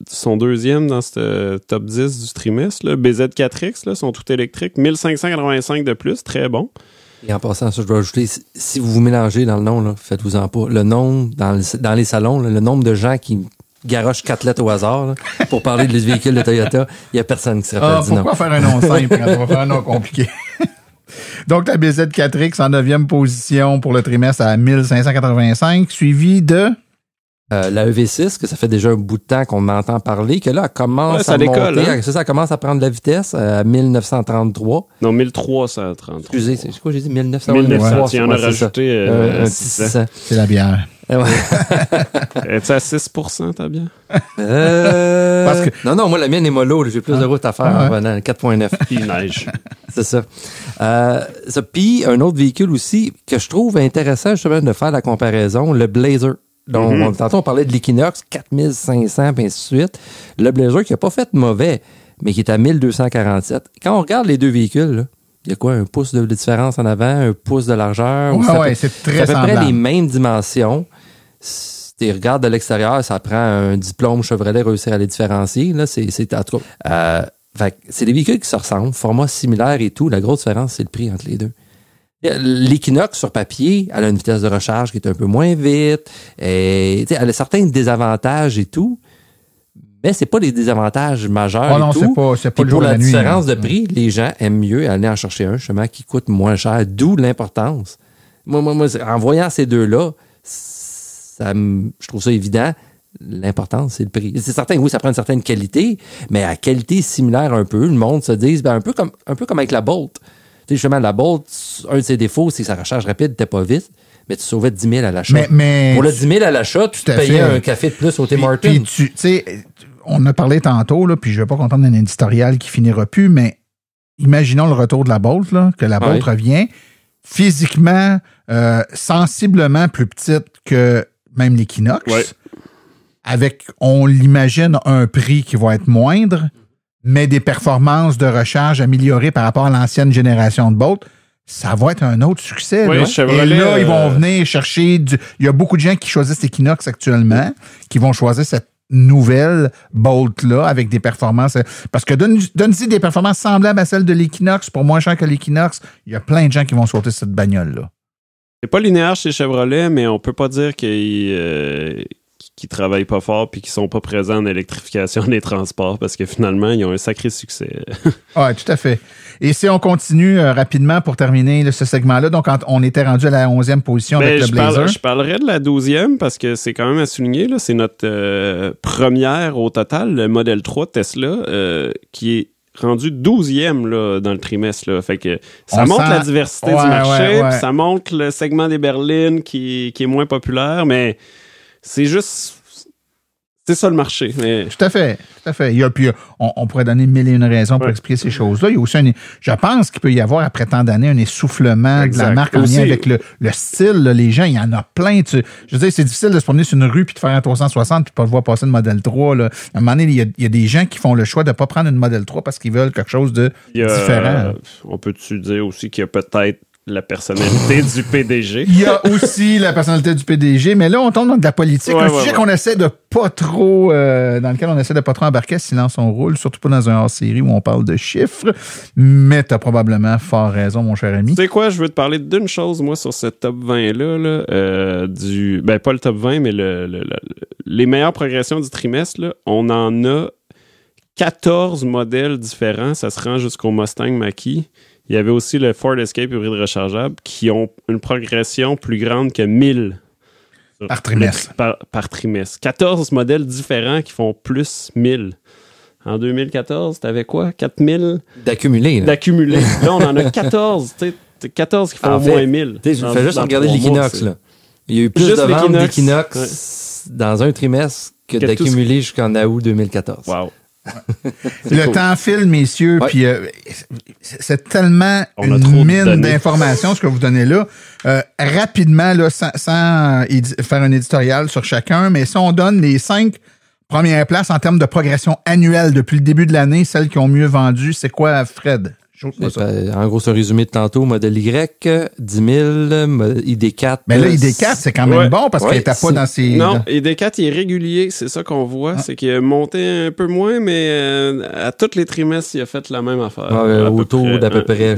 son deuxième dans ce top 10 du trimestre. Là, BZ4X, là, sont tout électriques. 1585 de plus, très bon. Et en passant, ça, je dois ajouter, si vous vous mélangez dans le nom, là, faites-vous-en pas. Le nombre, dans les salons, là, le nombre de gens qui garochent 4 lettres au hasard là, pour parler de véhicules de Toyota, il n'y a personne qui se rappelle du nom. Pourquoi faire un nom simple quand on va faire un nom compliqué? Donc, la BZ4X en 9e position pour le trimestre à 1585, suivi de... La EV6, que ça fait déjà un bout de temps qu'on entend parler, que là, elle commence ça à décolle, monter. hein? Ça commence à prendre de la vitesse à 1933. Non, 1333. Excusez, c'est quoi j'ai dit? 1900. 1900, tu en as c'est rajouté un petit 600. 600. C'est la bière. Es-tu à 6% ta bière? Parce que... Non, moi, la mienne est mollo. J'ai plus de route à faire en venant. 4.9. Il neige. C'est ça. Puis, un autre véhicule aussi que je trouve intéressant justement de faire la comparaison, le Blazer. Donc, tantôt, on parlait de l'Equinox, 4500, puis ainsi de suite. Le Blazer qui n'a pas fait mauvais, mais qui est à 1247. Quand on regarde les deux véhicules, là, il y a quoi, 1 pouce de différence en avant, 1 pouce de largeur? C'est très à peu près semblable. les mêmes dimensions. Si tu regardes de l'extérieur, ça prend un diplôme Chevrolet réussir à les différencier. Là, c'est en tout cas. Fait que c'est des véhicules qui se ressemblent, format similaire et tout. La grosse différence, c'est le prix entre les deux. L'Equinox, sur papier, elle a une vitesse de recharge qui est un peu moins vite. Et, elle a certains désavantages et tout, mais c'est pas des désavantages majeurs et tout. C'est pas Puis le pour jour la et la nuit. différence de prix, les gens aiment mieux aller en chercher un chemin qui coûte moins cher, d'où l'importance. Moi, en voyant ces deux-là, je trouve ça évident. L'important, c'est le prix. C'est certain, oui, ça prend une certaine qualité, mais à qualité similaire un peu, le monde se dit, un peu comme avec la Bolt. Tu sais, justement, la Bolt, un de ses défauts, c'est que sa recharge rapide n'était pas vite, mais tu sauvais 10 000 à l'achat. Mais pour le 10 000 à l'achat, tu te payais un café de plus au Tim Hortons. Puis tu sais, on a parlé tantôt, là, puis je ne vais pas comprendre un éditorial qui finira plus, mais imaginons le retour de la Bolt, là, que la Bolt revient, physiquement, sensiblement plus petite que même l'Equinox. Ouais. Avec, on l'imagine, un prix qui va être moindre, mais des performances de recharge améliorées par rapport à l'ancienne génération de Bolt, ça va être un autre succès. Oui, là. Chevrolet, et là, ils vont venir chercher Il y a beaucoup de gens qui choisissent l'Equinox actuellement, qui vont choisir cette nouvelle Bolt-là avec des performances. Parce que donne-y des performances semblables à celles de l'Equinox pour moins cher que l'Equinox. Il y a plein de gens qui vont sauter cette bagnole-là. C'est pas linéaire chez Chevrolet, mais on peut pas dire qu'ils travaillent pas fort puis qu'ils sont pas présents en électrification des transports parce que finalement, ils ont un sacré succès. Oui, tout à fait. Et si on continue rapidement pour terminer ce segment-là, donc on était rendu à la 11e position avec le Blazer. Je parlerai de la 12e parce que c'est quand même à souligner. Là, c'est notre première au total, le Model 3 Tesla, qui est rendu 12e là, dans le trimestre. Là. Fait que ça montre la diversité du marché, puis ça montre le segment des berlines qui est moins populaire, mais c'est juste... C'est ça le marché. Mais... Tout à fait. On pourrait donner 1001 raisons pour expliquer ces choses-là. Il y a aussi je pense qu'il peut y avoir, après tant d'années, un essoufflement de la marque en lien avec le style. Là, les gens, il y en a plein. Je veux dire, c'est difficile de se promener sur une rue puis de faire un 360 puis de pas voir passer une Model 3. Là. À un moment donné, il y a des gens qui font le choix de ne pas prendre une Model 3 parce qu'ils veulent quelque chose de différent. On peut-tu dire aussi qu'il y a peut-être la personnalité du PDG. Il y a aussi la personnalité du PDG, mais là, on tombe dans de la politique. Un sujet qu'on essaie de pas trop... dans lequel on essaie de pas trop embarquer, silence on roule, surtout pas dans un hors-série où on parle de chiffres. Mais t'as probablement fort raison, mon cher ami. Tu sais quoi, je veux te parler d'une chose, moi, sur ce top 20-là. Pas le top 20, mais les meilleures progressions du trimestre. Là, on en a 14 modèles différents. Ça se rend jusqu'au Mustang Mach-E. Il y avait aussi le Ford Escape hybride rechargeable qui ont une progression plus grande que 1000 Par trimestre. Par trimestre. 14 modèles différents qui font plus 1000. En 2014, t'avais quoi? 4000? D'accumuler. Là. D'accumuler. Là, on en a 14. Tu sais, 14 qui font au moins 1000. Je fais juste regarder l'Equinox. Là. Il y a eu plus Juste de ventes l'Equinox. d'Equinox dans un trimestre que d'accumuler jusqu'en août 2014. Wow. Le temps file, messieurs, puis c'est tellement On a une trop de mine données. d'informations ce que vous donnez là. Rapidement, là, sans faire un éditorial sur chacun, mais si on donne les 5 premières places en termes de progression annuelle depuis le début de l'année, celles qui ont mieux vendu, c'est quoi, Fred? En gros, c'est un résumé de tantôt. Modèle Y, 10 000, ID4. Mais là, ID4, c'est quand même bon parce qu'il n'était pas dans ses... Non, ID4, il est régulier. C'est ça qu'on voit. C'est qu'il a monté un peu moins, mais à tous les trimestres, il a fait la même affaire. Autour d'à peu près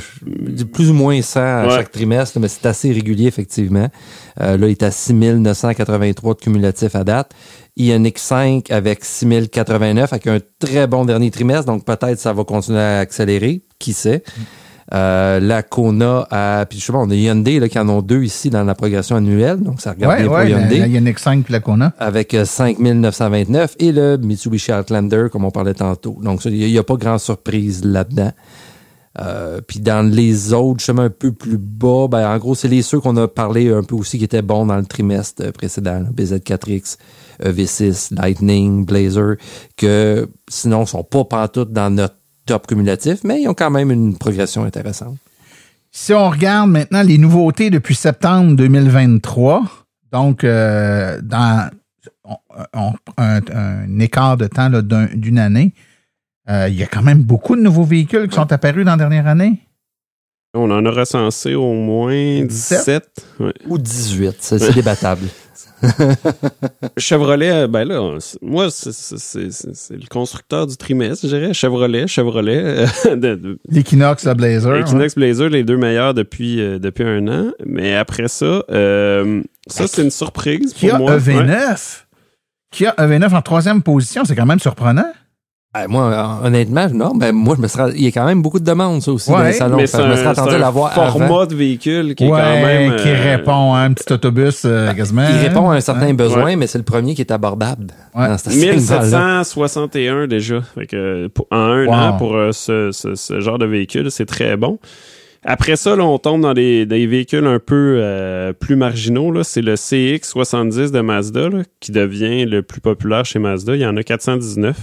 plus ou moins 100 à chaque trimestre, mais c'est assez régulier, effectivement. Là, il est à 6 983 de cumulatif à date. Ioniq 5 avec 6 089 avec un très bon dernier trimestre, donc peut-être ça va continuer à accélérer, qui sait. La Kona, puis justement, on a Hyundai là, qui en ont 2 ici dans la progression annuelle, donc ça regarde bien pour Hyundai. La Ioniq 5 puis la Kona. Avec 5 929 et le Mitsubishi Outlander, comme on parlait tantôt. Donc, il n'y a pas grande surprise là-dedans. Puis dans les autres chemins un peu plus bas, en gros, c'est ceux qu'on a parlé un peu aussi qui étaient bons dans le trimestre précédent. Là, BZ4X, V6, Lightning, Blazer, que sinon sont pas pantoute dans notre top cumulatif, mais ils ont quand même une progression intéressante. Si on regarde maintenant les nouveautés depuis septembre 2023, donc dans un écart de temps là, d'une année, il y a quand même beaucoup de nouveaux véhicules qui sont apparus dans la dernière année. On en a recensé au moins 17. Ouais. Ou 18, c'est débattable. Chevrolet, moi, c'est le constructeur du trimestre, je dirais. Chevrolet. L'Equinox, la Blazer. L'Equinox, Blazer, les 2 meilleurs depuis un an. Mais après ça, c'est une surprise pour moi. Kia EV9 en 3e position, c'est quand même surprenant. Moi, honnêtement, non, moi, il y a quand même beaucoup de demandes, ça aussi, dans les salons. Mais je me serais attendu à l'avoir avant. Format de véhicule qui est quand même... qui répond à un petit autobus quasiment. Il répond à un certain besoin, mais c'est le premier qui est abordable. 1761 déjà. Fait que, en un an, pour ce genre de véhicule, c'est très bon. Après ça, là, on tombe dans des véhicules un peu plus marginaux. Là. C'est le CX-70 de Mazda là, qui devient le plus populaire chez Mazda. Il y en a 419.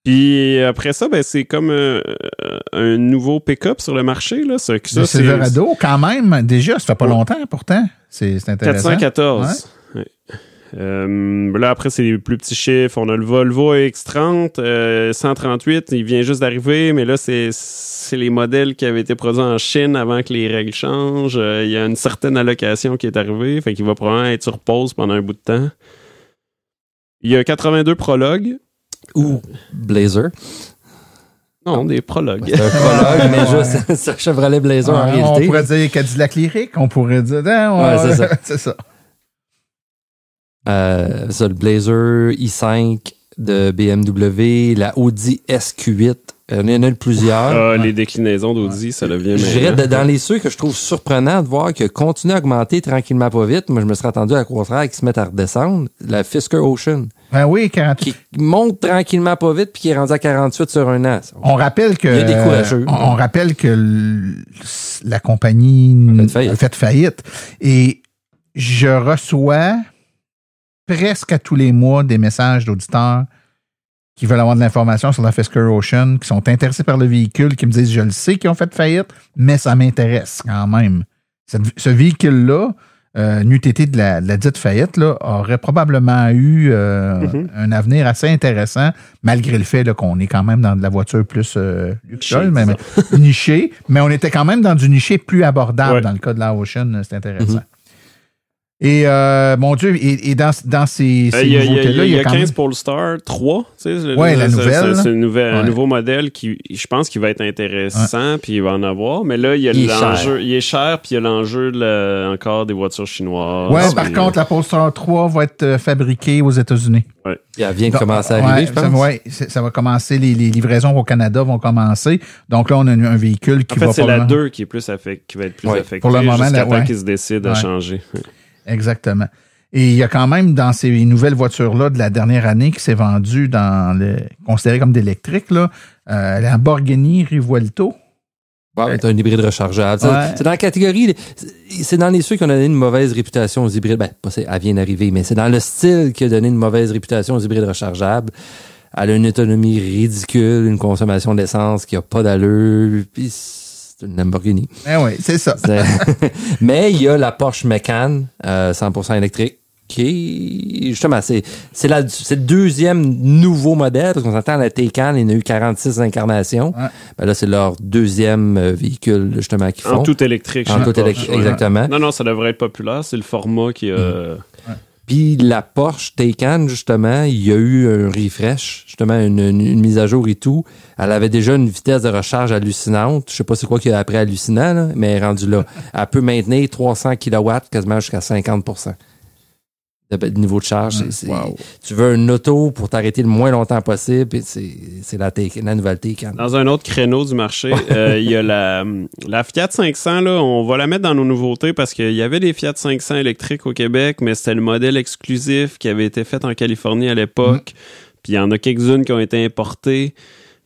Puis après ça, c'est comme un nouveau pick-up sur le marché. Là. Le Silverado, quand même, déjà, ça fait pas longtemps pourtant. C'est intéressant. 414. Ouais. Là, après, c'est les plus petits chiffres. On a le Volvo X30, 138, il vient juste d'arriver, mais là, c'est les modèles qui avaient été produits en Chine avant que les règles changent. Il y a une certaine allocation qui est arrivée, fait qu'il va probablement être sur pause pendant un bout de temps. Il y a 82 prologues. Ou Blazer. Non, des prologues. C'est un prologue, mais juste c'est un Chevrolet Blazer en réalité. On pourrait dire Cadillac Lyric, on pourrait dire... c'est ça. C'est ça. Ça, le Blazer i5 de BMW, la Audi SQ8. Il y en a plusieurs. Les déclinaisons d'Audi, ça devient je dirais dans les ceux que je trouve surprenant de voir que continue à augmenter tranquillement pas vite. Moi, je me serais attendu à contraire qu'ils se mettent à redescendre. La Fisker Ocean. Oui, 48. Qui monte tranquillement pas vite puis qui est rendu à 48 sur un an. On rappelle que... Il y a des courageux. On rappelle que la compagnie a fait faillite. Et je reçois presque à tous les mois des messages d'auditeurs qui veulent avoir de l'information sur la Fisker Ocean, qui sont intéressés par le véhicule, qui me disent, je le sais qu'ils ont fait faillite, mais ça m'intéresse quand même. Ce véhicule-là, n'eût été de la dite faillite, là, aurait probablement eu un avenir assez intéressant, malgré le fait là, qu'on est quand même dans de la voiture plus luxueuse, mais nichée, mais on était quand même dans du niché plus abordable dans le cas de la Ocean, c'est intéressant. Et, mon Dieu, et dans ces nouveautés-là, il y a quand 15 même... Polestar 3. Tu sais, Ouais, la nouvelle. C'est un nouveau modèle qui, je pense, qui va être intéressant, puis il va en avoir. Mais là, il y a l'enjeu. Il est cher, puis il y a l'enjeu encore des voitures chinoises. Ouais, par contre, la Polestar 3 va être fabriquée aux États-Unis. Ouais. Elle vient de commencer à arriver, je pense. Ça va commencer. Les livraisons au Canada vont commencer. Donc là, on a un véhicule qui va... En fait, c'est la 2 qui va être plus affectée. Pour le moment, jusqu'à temps qu'ils se décident à changer. Exactement. Et il y a quand même dans ces nouvelles voitures-là de la dernière année qui s'est vendue considérée comme d'électrique, là, la Lamborghini Rivuelto. Ouais, c'est un hybride rechargeable. Ouais. C'est dans la catégorie, c'est dans les ceux qui ont donné une mauvaise réputation aux hybrides. Ben, pas elle vient d'arriver, mais c'est dans le style qui a donné une mauvaise réputation aux hybrides rechargeables. Elle a une autonomie ridicule, une consommation d'essence qui a pas d'allure, puis c'est une Lamborghini. Oui, c'est ça. Mais il y a la Porsche Macan 100% électrique qui est, justement, c'est le deuxième nouveau modèle, parce qu'on s'entend la Taycan, il y en a eu 46 incarnations. Ouais. Ben là, c'est leur deuxième véhicule, justement, qu'ils font. En tout électrique. En tout électrique, exactement. Non, ça devrait être populaire. C'est le format qui a... Ouais. Puis la Porsche Taycan, justement, il y a eu un refresh, justement, une mise à jour et tout. Elle avait déjà une vitesse de recharge hallucinante. Je sais pas c'est quoi qu'il y a après hallucinant, là, mais elle est rendue là. Elle peut maintenir 300 kW quasiment jusqu'à 50% de niveau de charge. Wow. Tu veux une auto pour t'arrêter le moins longtemps possible, et c'est la nouvelle Taycan. Dans un autre créneau du marché, il y a la Fiat 500. Là, on va la mettre dans nos nouveautés parce qu'il y avait des Fiat 500 électriques au Québec, mais c'était le modèle exclusif qui avait été fait en Californie à l'époque. Puis il y en a quelques-unes qui ont été importées.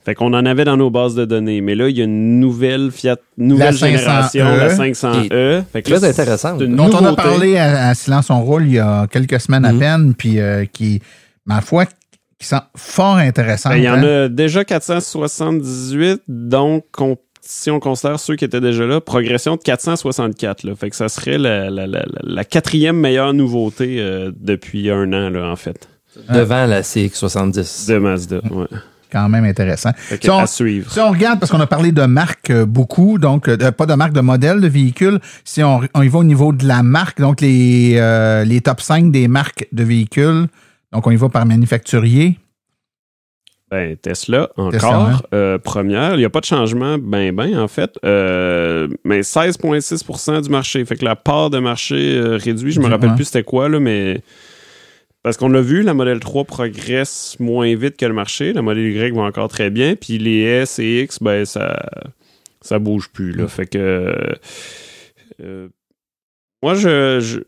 Fait qu'on en avait dans nos bases de données. Mais là, il y a une nouvelle génération, la 500E. Fait que très intéressante. Dont on a parlé à Silence on roule il y a quelques semaines à peine, puis qui, ma foi, qui sont fort intéressantes. Il y en a déjà 478, donc si on considère ceux qui étaient déjà là, progression de 464. Là. Fait que ça serait la quatrième meilleure nouveauté depuis un an, là, en fait. Devant la CX-70. De Mazda, ouais. Quand même intéressant. À suivre. Si on regarde, parce qu'on a parlé de marque beaucoup, donc pas de marque de modèle de véhicule, si on y va au niveau de la marque, donc les top 5 des marques de véhicules, donc on y va par manufacturier. Ben, Tesla, encore, première. Il n'y a pas de changement, en fait. Mais 16,6% du marché. Fait que la part de marché réduit, je me rappelle plus c'était quoi, là, mais... Parce qu'on l'a vu, la modèle 3 progresse moins vite que le marché. La modèle Y va encore très bien. Puis les S et X, ben ça bouge plus. Là. Fait que moi,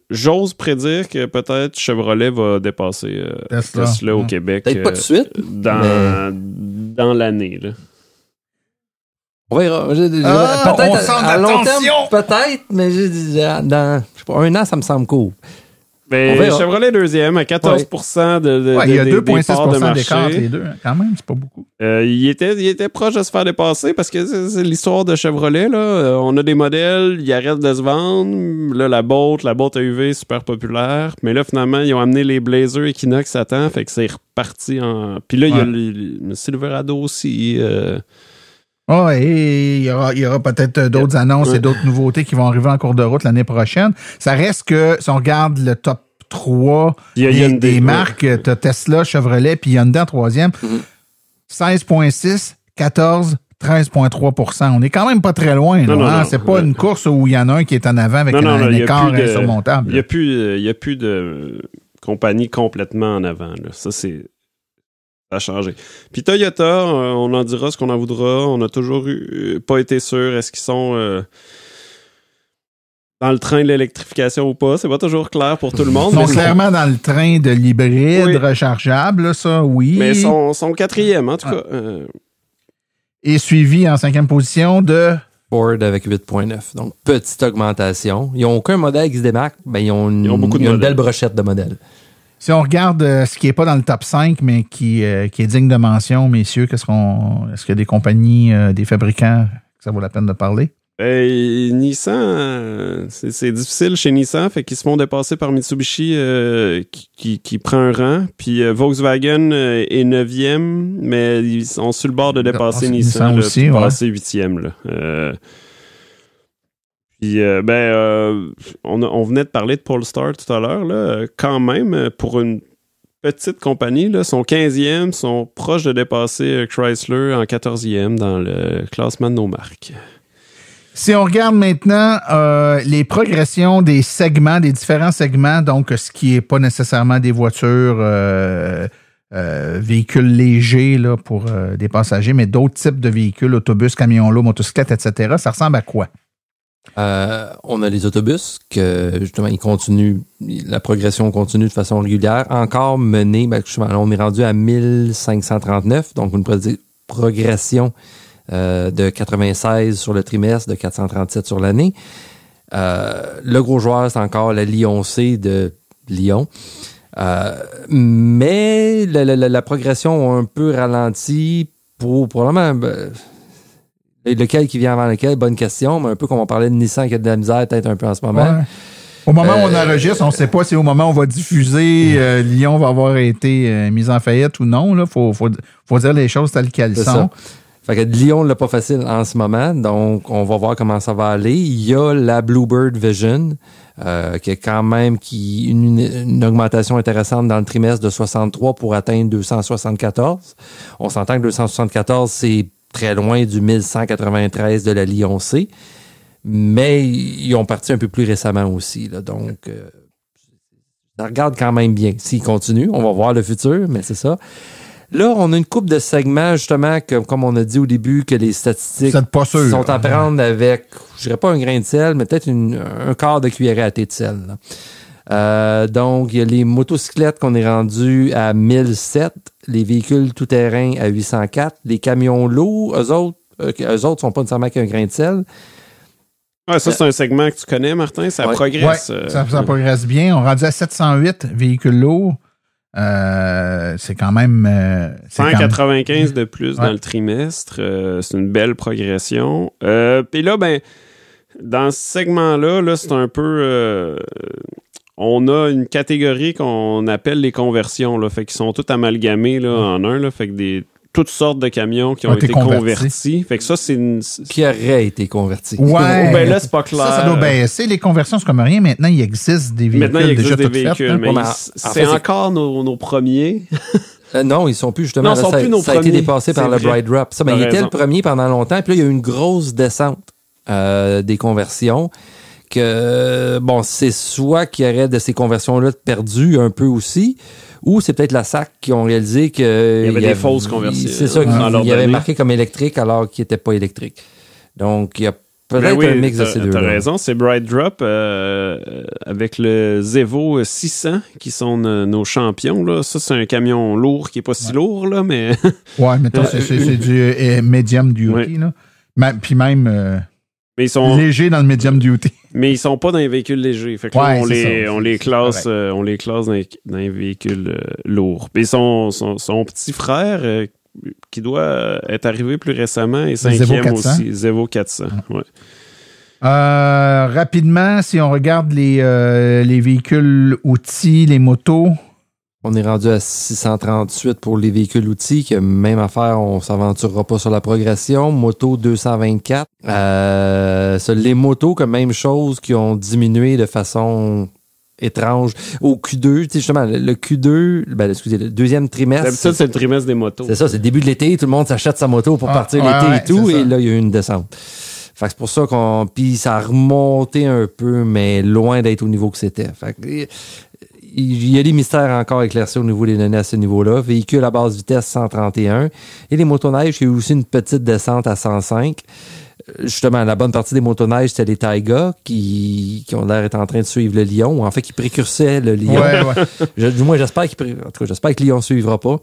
j'ose prédire que peut-être Chevrolet va dépasser Tesla au Québec. Peut-être pas tout de suite. Dans l'année. Là. On verra. Peut-être à long terme, peut-être, mais dans un an, ça me semble court. Ben, Chevrolet deuxième à 14% il y a 2,6% de d'écart les deux. Quand même, c'est pas beaucoup. Il était proche de se faire dépasser parce que c'est l'histoire de Chevrolet. Là. On a des modèles, ils arrêtent de se vendre. Là, la Bolt AUV, super populaire. Mais là, finalement, ils ont amené les Blazer Equinox à temps. Fait que c'est reparti en... Puis là, il y a le Silverado aussi... et il y aura peut-être d'autres annonces et d'autres nouveautés qui vont arriver en cours de route l'année prochaine. Ça reste que, si on regarde le top 3 des marques, t'as Tesla, Chevrolet, puis Hyundai en troisième, 16,6, 14, 13,3%. On est quand même pas très loin. Non, c'est pas une course où il y en a un qui est en avant avec un écart insurmontable. Il n'y a plus de compagnie complètement en avant. Là. Ça, c'est... Ça a changé. Puis Toyota, on en dira ce qu'on en voudra. On a toujours pas été sûr. Est-ce qu'ils sont dans le train de l'électrification ou pas? C'est pas toujours clair pour tout le monde. Ils sont clairement dans le train de l'hybride rechargeable, ça, oui. Mais ils sont quatrième, en tout cas. Et suivi en 5e position de... Ford avec 8,9. Donc, petite augmentation. Ils n'ont aucun modèle qui se démarque. Ben, ils ont une belle brochette de modèles. Si on regarde ce qui n'est pas dans le top 5, mais qui est digne de mention, messieurs, est-ce qu'il y a des compagnies, des fabricants, que ça vaut la peine de parler? Nissan, c'est difficile chez Nissan, fait qu'ils se font dépasser par Mitsubishi qui prend un rang. Puis Volkswagen est 9e, mais ils sont sur le bord de dépasser Nissan aussi, passer 8e. Là. Puis, on venait de parler de Polestar tout à l'heure. Là, quand même, pour une petite compagnie, là, sont 15e, sont proches de dépasser Chrysler en 14e dans le classement de nos marques. Si on regarde maintenant les progressions des segments, des différents segments, donc ce qui n'est pas nécessairement des voitures, véhicules légers là, pour des passagers, mais d'autres types de véhicules, autobus, camions lourds, motocyclettes, etc., ça ressemble à quoi? On a les autobus que justement ils continuent, la progression continue de façon régulière, encore menée, on est rendu à 1539, donc une progression de 96 sur le trimestre, de 437 sur l'année. Le gros joueur, c'est encore la Lion C de Lyon. Mais la progression a un peu ralenti pour probablement... lequel qui vient avant lequel, bonne question, mais un peu comme on parlait de Nissan qui a de la misère peut-être un peu en ce moment. Ouais. Au moment où on enregistre, on ne sait pas si au moment où on va diffuser, Lyon va avoir été mis en faillite ou non. Il faut dire les choses telles qu'elles sont. Fait que Lyon l'a pas facile en ce moment, donc on va voir comment ça va aller. Il y a la Bluebird Vision, qui est quand même une augmentation intéressante dans le trimestre de 63 pour atteindre 274. On s'entend que 274, c'est très loin du 1193 de la Lion C, mais ils ont parti un peu plus récemment aussi. Là, donc, ça regarde quand même bien. S'ils continuent, on va voir le futur, mais c'est ça. Là, on a une couple de segments, justement, que, comme on a dit au début, que les statistiques sont à prendre avec, je dirais pas un grain de sel, mais peut-être un quart de cuillerée à thé de sel. Donc, il y a les motocyclettes qu'on est rendu à 1007, les véhicules tout-terrain à 804, les camions lourds, eux autres sont pas nécessairement qu'un grain de sel. Ouais, ça, c'est un segment que tu connais, Martin. Ça progresse. Ouais, ça progresse bien. On est rendu à 708 véhicules lourds. C'est quand même... 195 de plus dans le trimestre. C'est une belle progression. Puis là, dans ce segment-là, là, c'est un peu... on a une catégorie qu'on appelle les conversions. Là, fait qu'ils sont tous amalgamés là, en un. Là, fait que toutes sortes de camions qui ont été convertis. Fait que ça, c'est une... Qui aurait été converti. Ouais. Là, c'est pas clair. Ça doit baisser. Les conversions, c'est comme rien. Maintenant, il existe des véhicules déjà tout faits. Mais c'est encore nos premiers. Non, ils sont plus justement. Non, ça a été dépassé par le Bright Drop. Ça, il était le premier pendant longtemps. Puis là, il y a eu une grosse descente des conversions. Que, c'est soit qu'il y aurait de ces conversions-là perdues un peu aussi, ou c'est peut-être la SAC qui ont réalisé que... Il y avait des fausses conversions. C'est ça, il y avait marqué comme électrique alors qu'il n'était pas électrique. Donc, il y a peut-être un mix de ces deux-là. T'as raison, c'est Bright Drop avec le Zevo 600 qui sont nos champions. Là. Ça, c'est un camion lourd qui n'est pas si lourd, là, mais... Ouais, mettons, c'est du medium duty. Là. Puis même... mais ils sont légers dans le medium duty. Mais ils sont pas dans les véhicules légers. Fait que là, on les classe dans les véhicules lourds. Puis son petit frère qui doit être arrivé plus récemment est 5e aussi, Zevo 400. Ouais. Rapidement, si on regarde les véhicules outils, les motos. On est rendu à 638 pour les véhicules outils, que même affaire, on s'aventurera pas sur la progression. Moto 224. Les motos, comme même chose, qui ont diminué de façon étrange. Au Q2, justement, le Q2, le deuxième trimestre. D'habitude, c'est le trimestre des motos. C'est ça, c'est le début de l'été, tout le monde s'achète sa moto pour partir l'été et tout, et là, il y a eu une descente. Fait que c'est pour ça puis ça a remonté un peu, mais loin d'être au niveau que c'était. Fait que, il y a des mystères encore éclaircis au niveau des données à ce niveau-là. Véhicule à basse vitesse 131. Et les motoneiges, il y a eu aussi une petite descente à 105. Justement, la bonne partie des motoneiges, c'était les Taiga qui ont l'air d'être en train de suivre le Lion, ou en fait qui précursaient le Lion. Du moins, j'espère que Lion ne suivra pas.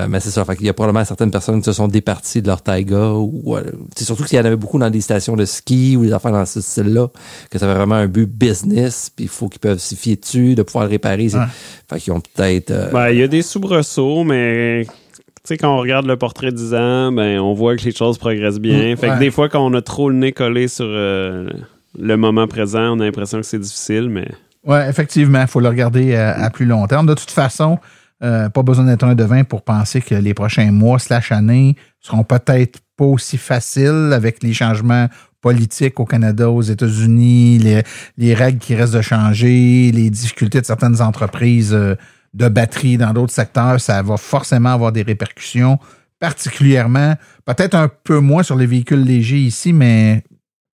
Mais c'est ça. Fait qu'il y a probablement certaines personnes qui se sont départies de leur Taiga. C'est surtout qu'il y en avait beaucoup dans des stations de ski ou des affaires dans ce style-là, que ça avait vraiment un but business, puis il faut qu'ils peuvent s'y fier dessus, de pouvoir le réparer. Fait qu'ils ont peut-être... il y a des soubresauts, mais... Tu sais, quand on regarde le portrait 10 ans, on voit que les choses progressent bien. Fait que des fois, quand on a trop le nez collé sur le moment présent, on a l'impression que c'est difficile, mais... Oui, effectivement, il faut le regarder à plus long terme. De toute façon, pas besoin d'être un devin pour penser que les prochains mois / années seront peut-être pas aussi faciles avec les changements politique au Canada, aux États-Unis, les règles qui restent de changer, les difficultés de certaines entreprises de batterie dans d'autres secteurs, ça va forcément avoir des répercussions, particulièrement, peut-être un peu moins sur les véhicules légers ici, mais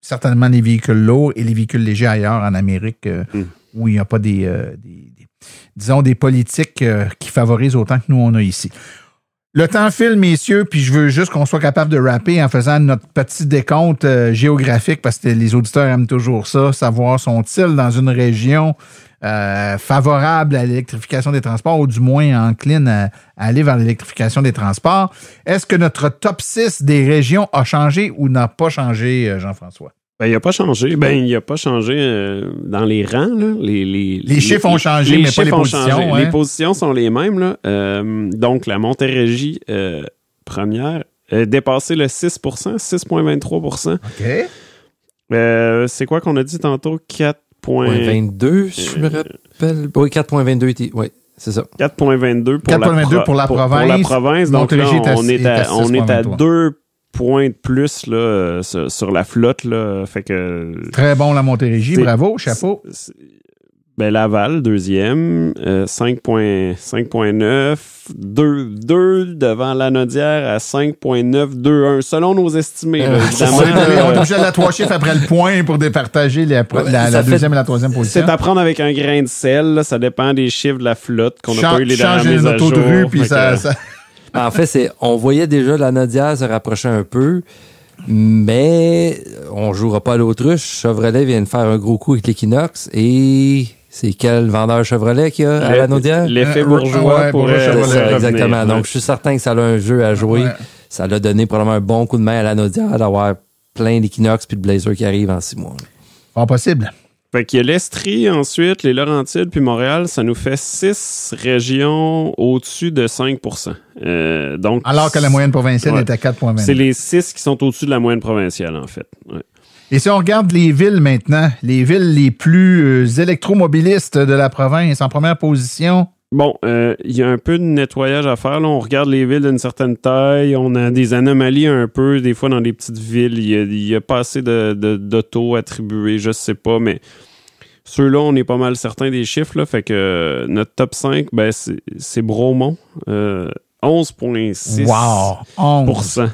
certainement les véhicules lourds et les véhicules légers ailleurs en Amérique, où il n'y a pas des politiques qui favorisent autant que nous, on a ici. Le temps file, messieurs, puis je veux juste qu'on soit capable de rapper en faisant notre petit décompte géographique, parce que les auditeurs aiment toujours ça, savoir sont-ils dans une région favorable à l'électrification des transports, ou du moins encline à aller vers l'électrification des transports. Est-ce que notre top 6 des régions a changé ou n'a pas changé, Jean-François? Ben, il n'a pas changé. Il n'a pas changé dans les rangs. Là. Les chiffres ont changé, mais pas les positions. Hein? Les positions sont les mêmes. Là. Donc, la Montérégie première a dépassé le 6 6,23 OK. C'est quoi qu'on a dit tantôt? 4,22, je me rappelle. Oui, 4,22. Oui, c'est ça. 4,22 pour la province. Pour la province. Donc, là, on est à 2 points de plus là, sur la flotte. Là, fait que, très bon, la Montérégie. Bravo, chapeau. Ben, Laval, deuxième, 5,9. 2 devant Lanaudière à 5,921, selon nos estimés. Là, évidemment, on est obligé de la 3 chiffres après le point pour départager la deuxième et la troisième position. C'est à prendre avec un grain de sel. Là, ça dépend des chiffres de la flotte qu'on n'a pas eu les dernières mises à jour. Changer de rue, puis ça... En fait, on voyait déjà Lanaudière se rapprocher un peu, mais on jouera pas à l'autruche. Chevrolet vient de faire un gros coup avec l'Equinox et c'est quel vendeur Chevrolet qu'il y a à Lanaudière? L'effet bourgeois pourrait revenir. Exactement. Ouais. Donc, je suis certain que ça a un jeu à jouer. Ouais. Ça l'a donné probablement un bon coup de main à Lanaudière d'avoir plein d'Equinox puis de Blazer qui arrivent en 6 mois. Pas possible. Fait qu'il y a l'Estrie, ensuite, les Laurentides, puis Montréal, ça nous fait 6 régions au-dessus de 5 donc, alors que la moyenne provinciale est à 4,20. C'est les 6 qui sont au-dessus de la moyenne provinciale, en fait. Ouais. Et si on regarde les villes maintenant, les villes les plus électromobilistes de la province, en première position... Bon, il y a un peu de nettoyage à faire. Là. On regarde les villes d'une certaine taille. On a des anomalies un peu. Des fois, dans les petites villes, il y a pas assez d'autos attribués. Je sais pas, mais ceux-là, on est pas mal certain des chiffres. Là, fait que notre top 5, ben, c'est Bromont. 11,6%. Wow! 11. Ouais.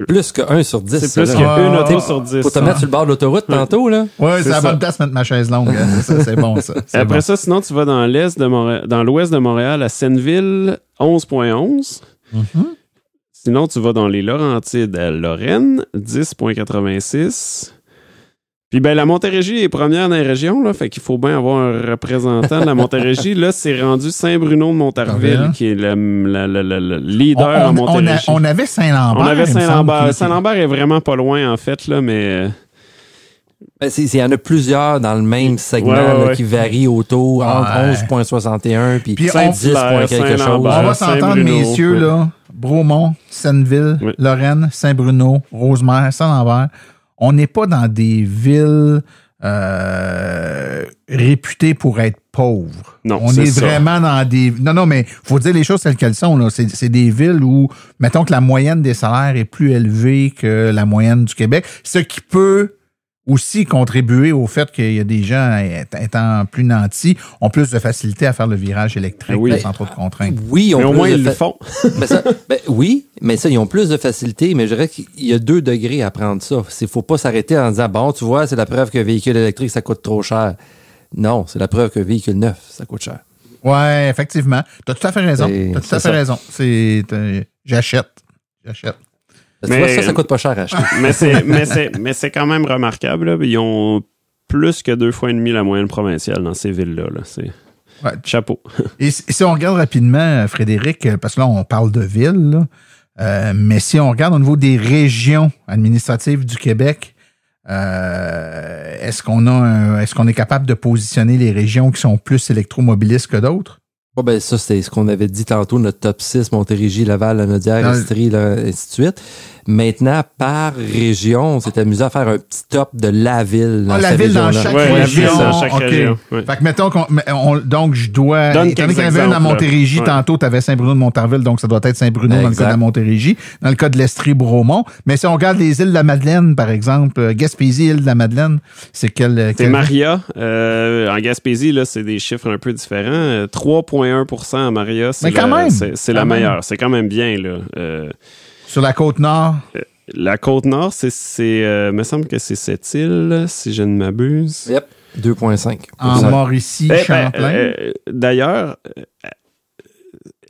Plus que 1 sur 10. C'est plus qu'une auto sur 10. Faut te mettre sur le bord de l'autoroute tantôt, là. Oui, c'est la bonne place de mettre ma chaise longue. C'est bon, ça. Après ça, sinon, tu vas dans l'ouest de Montréal, à Senneville, 11,11. Sinon, tu vas dans les Laurentides, à Lorraine, 10,86. Puis, ben, la Montérégie est première dans les régions, là, fait qu'il faut bien avoir un représentant de la Montérégie. Là, c'est rendu Saint-Bruno de Montarville, qui est le leader en Montérégie. On avait Saint-Lambert. On avait Saint-Lambert. Saint-Lambert est vraiment pas loin, en fait, là, mais... Il y en a plusieurs dans le même segment qui varient autour entre 11,61 puis 10 quelque chose. On va s'entendre, messieurs, là. Bromont, Senneville, Lorraine, Saint-Bruno, Rosemère, Saint-Lambert. On n'est pas dans des villes réputées pour être pauvres. Non, on est vraiment dans des... Non, mais il faut dire les choses telles qu'elles sont. Là. C'est des villes où, mettons que la moyenne des salaires est plus élevée que la moyenne du Québec, ce qui peut aussi contribuer au fait qu'il y a des gens étant plus nantis ont plus de facilité à faire le virage électrique sans trop de contraintes. Oui, mais au moins ils le font. Oui, mais ça, ils ont plus de facilité, mais je dirais qu'il y a 2 degrés à prendre ça. Il faut pas s'arrêter en disant, bon, tu vois, c'est la preuve qu'un véhicule électrique, ça coûte trop cher. Non, c'est la preuve qu'un véhicule neuf, ça coûte cher. Oui, effectivement. Tu as tout à fait raison. Raison. J'achète. Tu vois, ça coûte pas cher à acheter. mais c'est quand même remarquable. Là. Ils ont plus que 2,5 fois la moyenne provinciale dans ces villes-là. Là. C'est chapeau. Et si on regarde rapidement, Frédéric, parce que là, on parle de villes, là, mais si on regarde au niveau des régions administratives du Québec, est-ce qu'on est capable de positionner les régions qui sont plus électromobilistes que d'autres? Oh ben ça, c'est ce qu'on avait dit tantôt, notre top 6, Montérégie, Laval, Lanaudière, Estrie, ainsi de suite. Maintenant, par région, on s'est amusé à faire un petit top de la ville. La ville dans chaque Ouais, la région. ville dans chaque OK. région. Ouais. Fait que mettons donc je dois... Donne Étant donné quelques qu'il y en avait une à exemples, Montérégie, là. tantôt, tu avais Saint-Bruno de Montarville, donc ça doit être Saint-Bruno dans le cas Exact. de la Montérégie. Dans le cas de l'Estrie-Bromont. Mais si on regarde les îles de la Madeleine, par exemple, Gaspésie, île de la Madeleine, c'est C'est Maria. En Gaspésie, là, c'est des chiffres un peu différents. 3,1% à Maria, Mais quand même. c'est la Quand même. meilleure. C'est quand même bien, là. Sur la Côte-Nord? La Côte-Nord, me semble que c'est cette île, si je ne m'abuse. Yep, 2,5. En Mauricie, Champlain? D'ailleurs,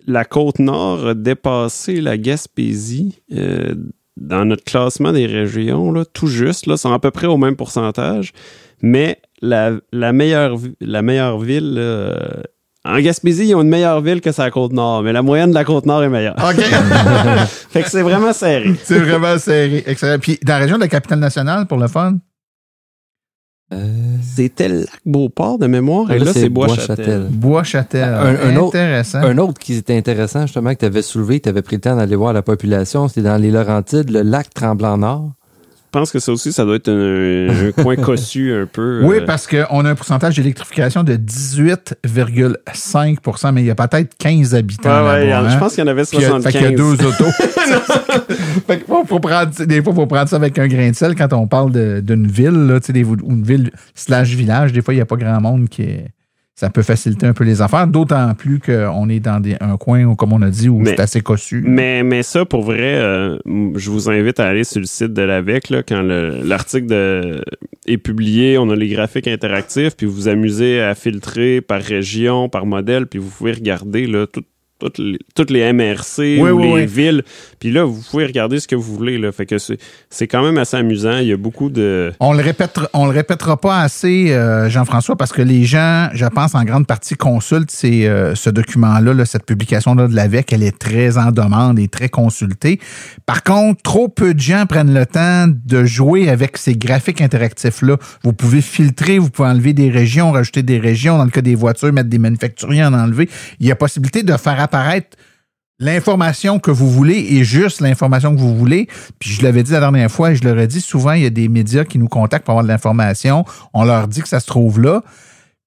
la Côte-Nord a dépassé la Gaspésie dans notre classement des régions, là, tout juste. Là, c'est à peu près au même pourcentage. Mais la meilleure ville... en Gaspésie, ils ont une meilleure ville que sa Côte-Nord, mais la moyenne de la Côte-Nord est meilleure. OK. Fait que c'est vraiment serré. C'est vraiment serré. Excellent. Puis dans la région de la Capitale-Nationale, pour le fun? C'était le lac Beauport de mémoire, et là, c'est Bois-Châtel. Bois-Châtel. Un autre- Intéressant. Un autre qui était intéressant, justement, que tu avais soulevé, que tu avais pris le temps d'aller voir la population, c'était dans les Laurentides, le lac Tremblant-Nord. Je pense que ça aussi, ça doit être un coin cossu un peu. Oui, parce qu'on a un pourcentage d'électrification de 18,5 mais il y a peut-être 15 habitants là-bas. Je pense qu'il y en avait Puis, 75. fait qu'il y a 2 autos. Fait que, faut prendre, des fois, il faut prendre ça avec un grain de sel quand on parle d'une ville, là, ou une ville / village. Des fois, il n'y a pas grand monde qui est... Ça peut faciliter un peu les affaires, d'autant plus qu'on est dans un coin, où, comme on a dit, où c'est assez cossu. Mais ça, pour vrai, je vous invite à aller sur le site de l'AVEC, là, quand l'article est publié, on a les graphiques interactifs, puis vous vous amusez à filtrer par région, par modèle, puis vous pouvez regarder là, toutes les MRC ou les villes. Puis là, vous pouvez regarder ce que vous voulez. Là. Fait que c'est quand même assez amusant. Il y a beaucoup de... On le répétera pas assez, Jean-François, parce que les gens, je pense, en grande partie consultent ce document-là, là, cette publication-là de l'AVEC. Elle est très en demande et très consultée. Par contre, trop peu de gens prennent le temps de jouer avec ces graphiques interactifs-là. Vous pouvez filtrer, vous pouvez enlever des régions, rajouter des régions. Dans le cas des voitures, mettre des manufacturiers, en enlever. Il y a possibilité de faire apparaître l'information que vous voulez et juste l'information que vous voulez. Puis je l'avais dit la dernière fois et je l'aurais dit souvent, il y a des médias qui nous contactent pour avoir de l'information. On leur dit que ça se trouve là.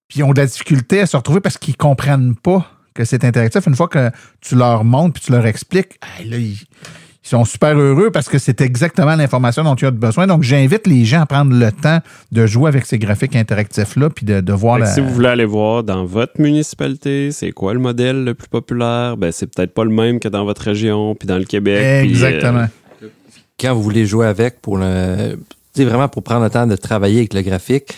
Puis ils ont de la difficulté à se retrouver parce qu'ils comprennent pas que c'est interactif. Une fois que tu leur montres puis tu leur expliques, là, ils sont super heureux parce que c'est exactement l'information dont tu as besoin. Donc, j'invite les gens à prendre le temps de jouer avec ces graphiques interactifs-là puis de voir Si vous voulez aller voir dans votre municipalité, c'est quoi le modèle le plus populaire, ben c'est peut-être pas le même que dans votre région puis dans le Québec. Exactement. Quand vous voulez jouer avec vraiment pour prendre le temps de travailler avec le graphique,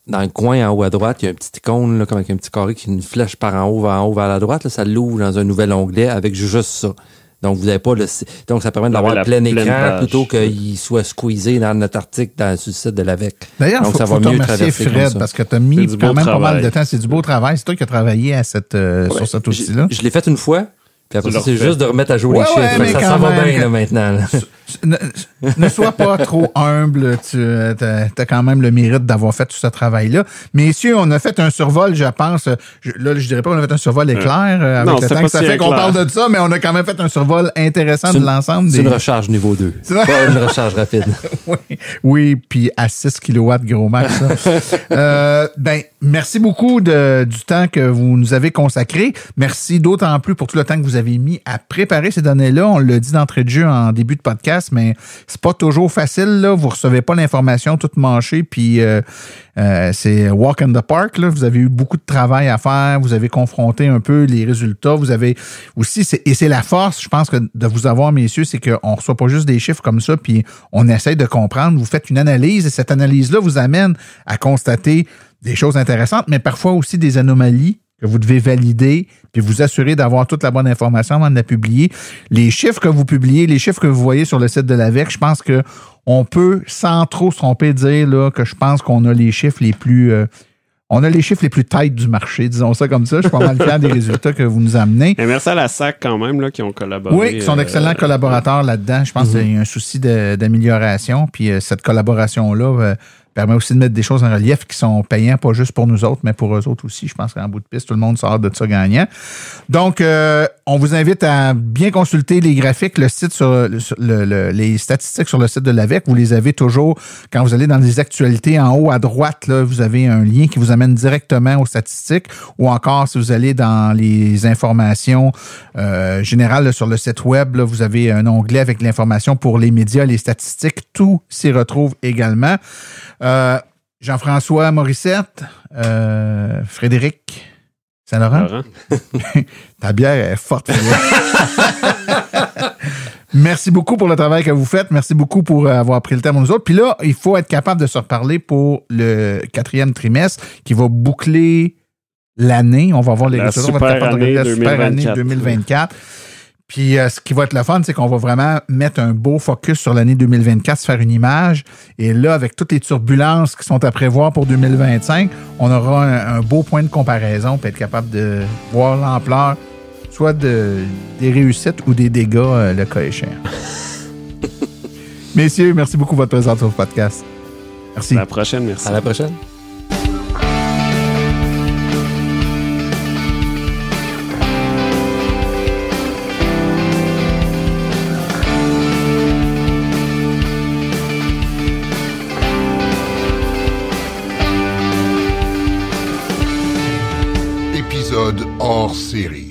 dans le coin en haut à droite, il y a un petit icône là, comme avec un petit carré qui a une flèche par en haut vers la droite. Là, ça l'ouvre dans un nouvel onglet avec juste ça. Donc, vous n'avez pas donc ça permet d'avoir le plein écran page. plutôt qu'il soit squeezé dans notre article sur le site de l'AVEC. D'ailleurs, il faut te remercier, Fred, parce que tu as mis quand même pas mal de temps. C'est du beau travail. C'est toi qui as travaillé sur cet outil-là. Je l'ai fait une fois. Puis après ça, c'est juste de remettre à jour les chiffres. Mais ça va bien là, maintenant. Là. Ne sois pas trop humble. Tu as quand même le mérite d'avoir fait tout ce travail-là. Messieurs, on a fait un survol, je pense. Je dirais pas qu'on a fait un survol éclir avec le temps que ça fait qu'on parle de ça, mais on a quand même fait un survol intéressant de l'ensemble. C'est une recharge niveau 2. Pas une recharge rapide. Oui, puis à 6 kW gros max. Merci beaucoup du temps que vous nous avez consacré. Merci d'autant plus pour tout le temps que vous avez mis à préparer ces données-là. On l'a dit d'entrée de jeu en début de podcast, mais c'est pas toujours facile, là. Vous recevez pas l'information toute mâchée, puis c'est walk in the park, là. Vous avez eu beaucoup de travail à faire. Vous avez confronté un peu les résultats. Vous avez aussi, et c'est la force, je pense, que de vous avoir, messieurs, c'est qu'on reçoit pas juste des chiffres comme ça, puis on essaie de comprendre. Vous faites une analyse, et cette analyse-là vous amène à constater des choses intéressantes, mais parfois aussi des anomalies que vous devez valider, puis vous assurer d'avoir toute la bonne information avant de la publier. Les chiffres que vous publiez, les chiffres que vous voyez sur le site de l'AVEC, je pense que on peut, sans trop se tromper, dire là, que je pense qu'on a les chiffres les plus... on a les chiffres les plus tight du marché, disons ça comme ça. Je suis pas mal fier des résultats que vous nous amenez. Et merci à la SAC quand même, là, qui ont collaboré. Oui, qui sont d'excellents collaborateurs là-dedans. Je pense qu'il y a un souci d'amélioration. Puis cette collaboration-là permet aussi de mettre des choses en relief qui sont payants, pas juste pour nous autres, mais pour eux autres aussi. Je pense qu'en bout de piste, tout le monde sort de ça gagnant. Donc, on vous invite à bien consulter les graphiques, le site les statistiques sur le site de l'AVEQ. Vous les avez toujours quand vous allez dans les actualités. En haut à droite, là, vous avez un lien qui vous amène directement aux statistiques, ou encore si vous allez dans les informations générales là, sur le site web, là, vous avez un onglet avec l'information pour les médias, les statistiques. Tout s'y retrouve également. Jean-François Morissette, Frédéric Saint-Laurent. Ta bière est forte. Merci beaucoup pour le travail que vous faites. Merci beaucoup pour avoir pris le temps pour nous autres. Puis là, il faut être capable de se reparler pour le 4e trimestre qui va boucler l'année. On va voir les résultats. On va être capable de regarder la super année 2024. Puis ce qui va être le fun, c'est qu'on va vraiment mettre un beau focus sur l'année 2024, se faire une image. Et là, avec toutes les turbulences qui sont à prévoir pour 2025, on aura un beau point de comparaison pour être capable de voir l'ampleur, soit des réussites ou des dégâts, le cas échéant. Messieurs, merci beaucoup de votre présence sur le podcast. Merci. À la prochaine, merci. À la prochaine. Épisode hors série.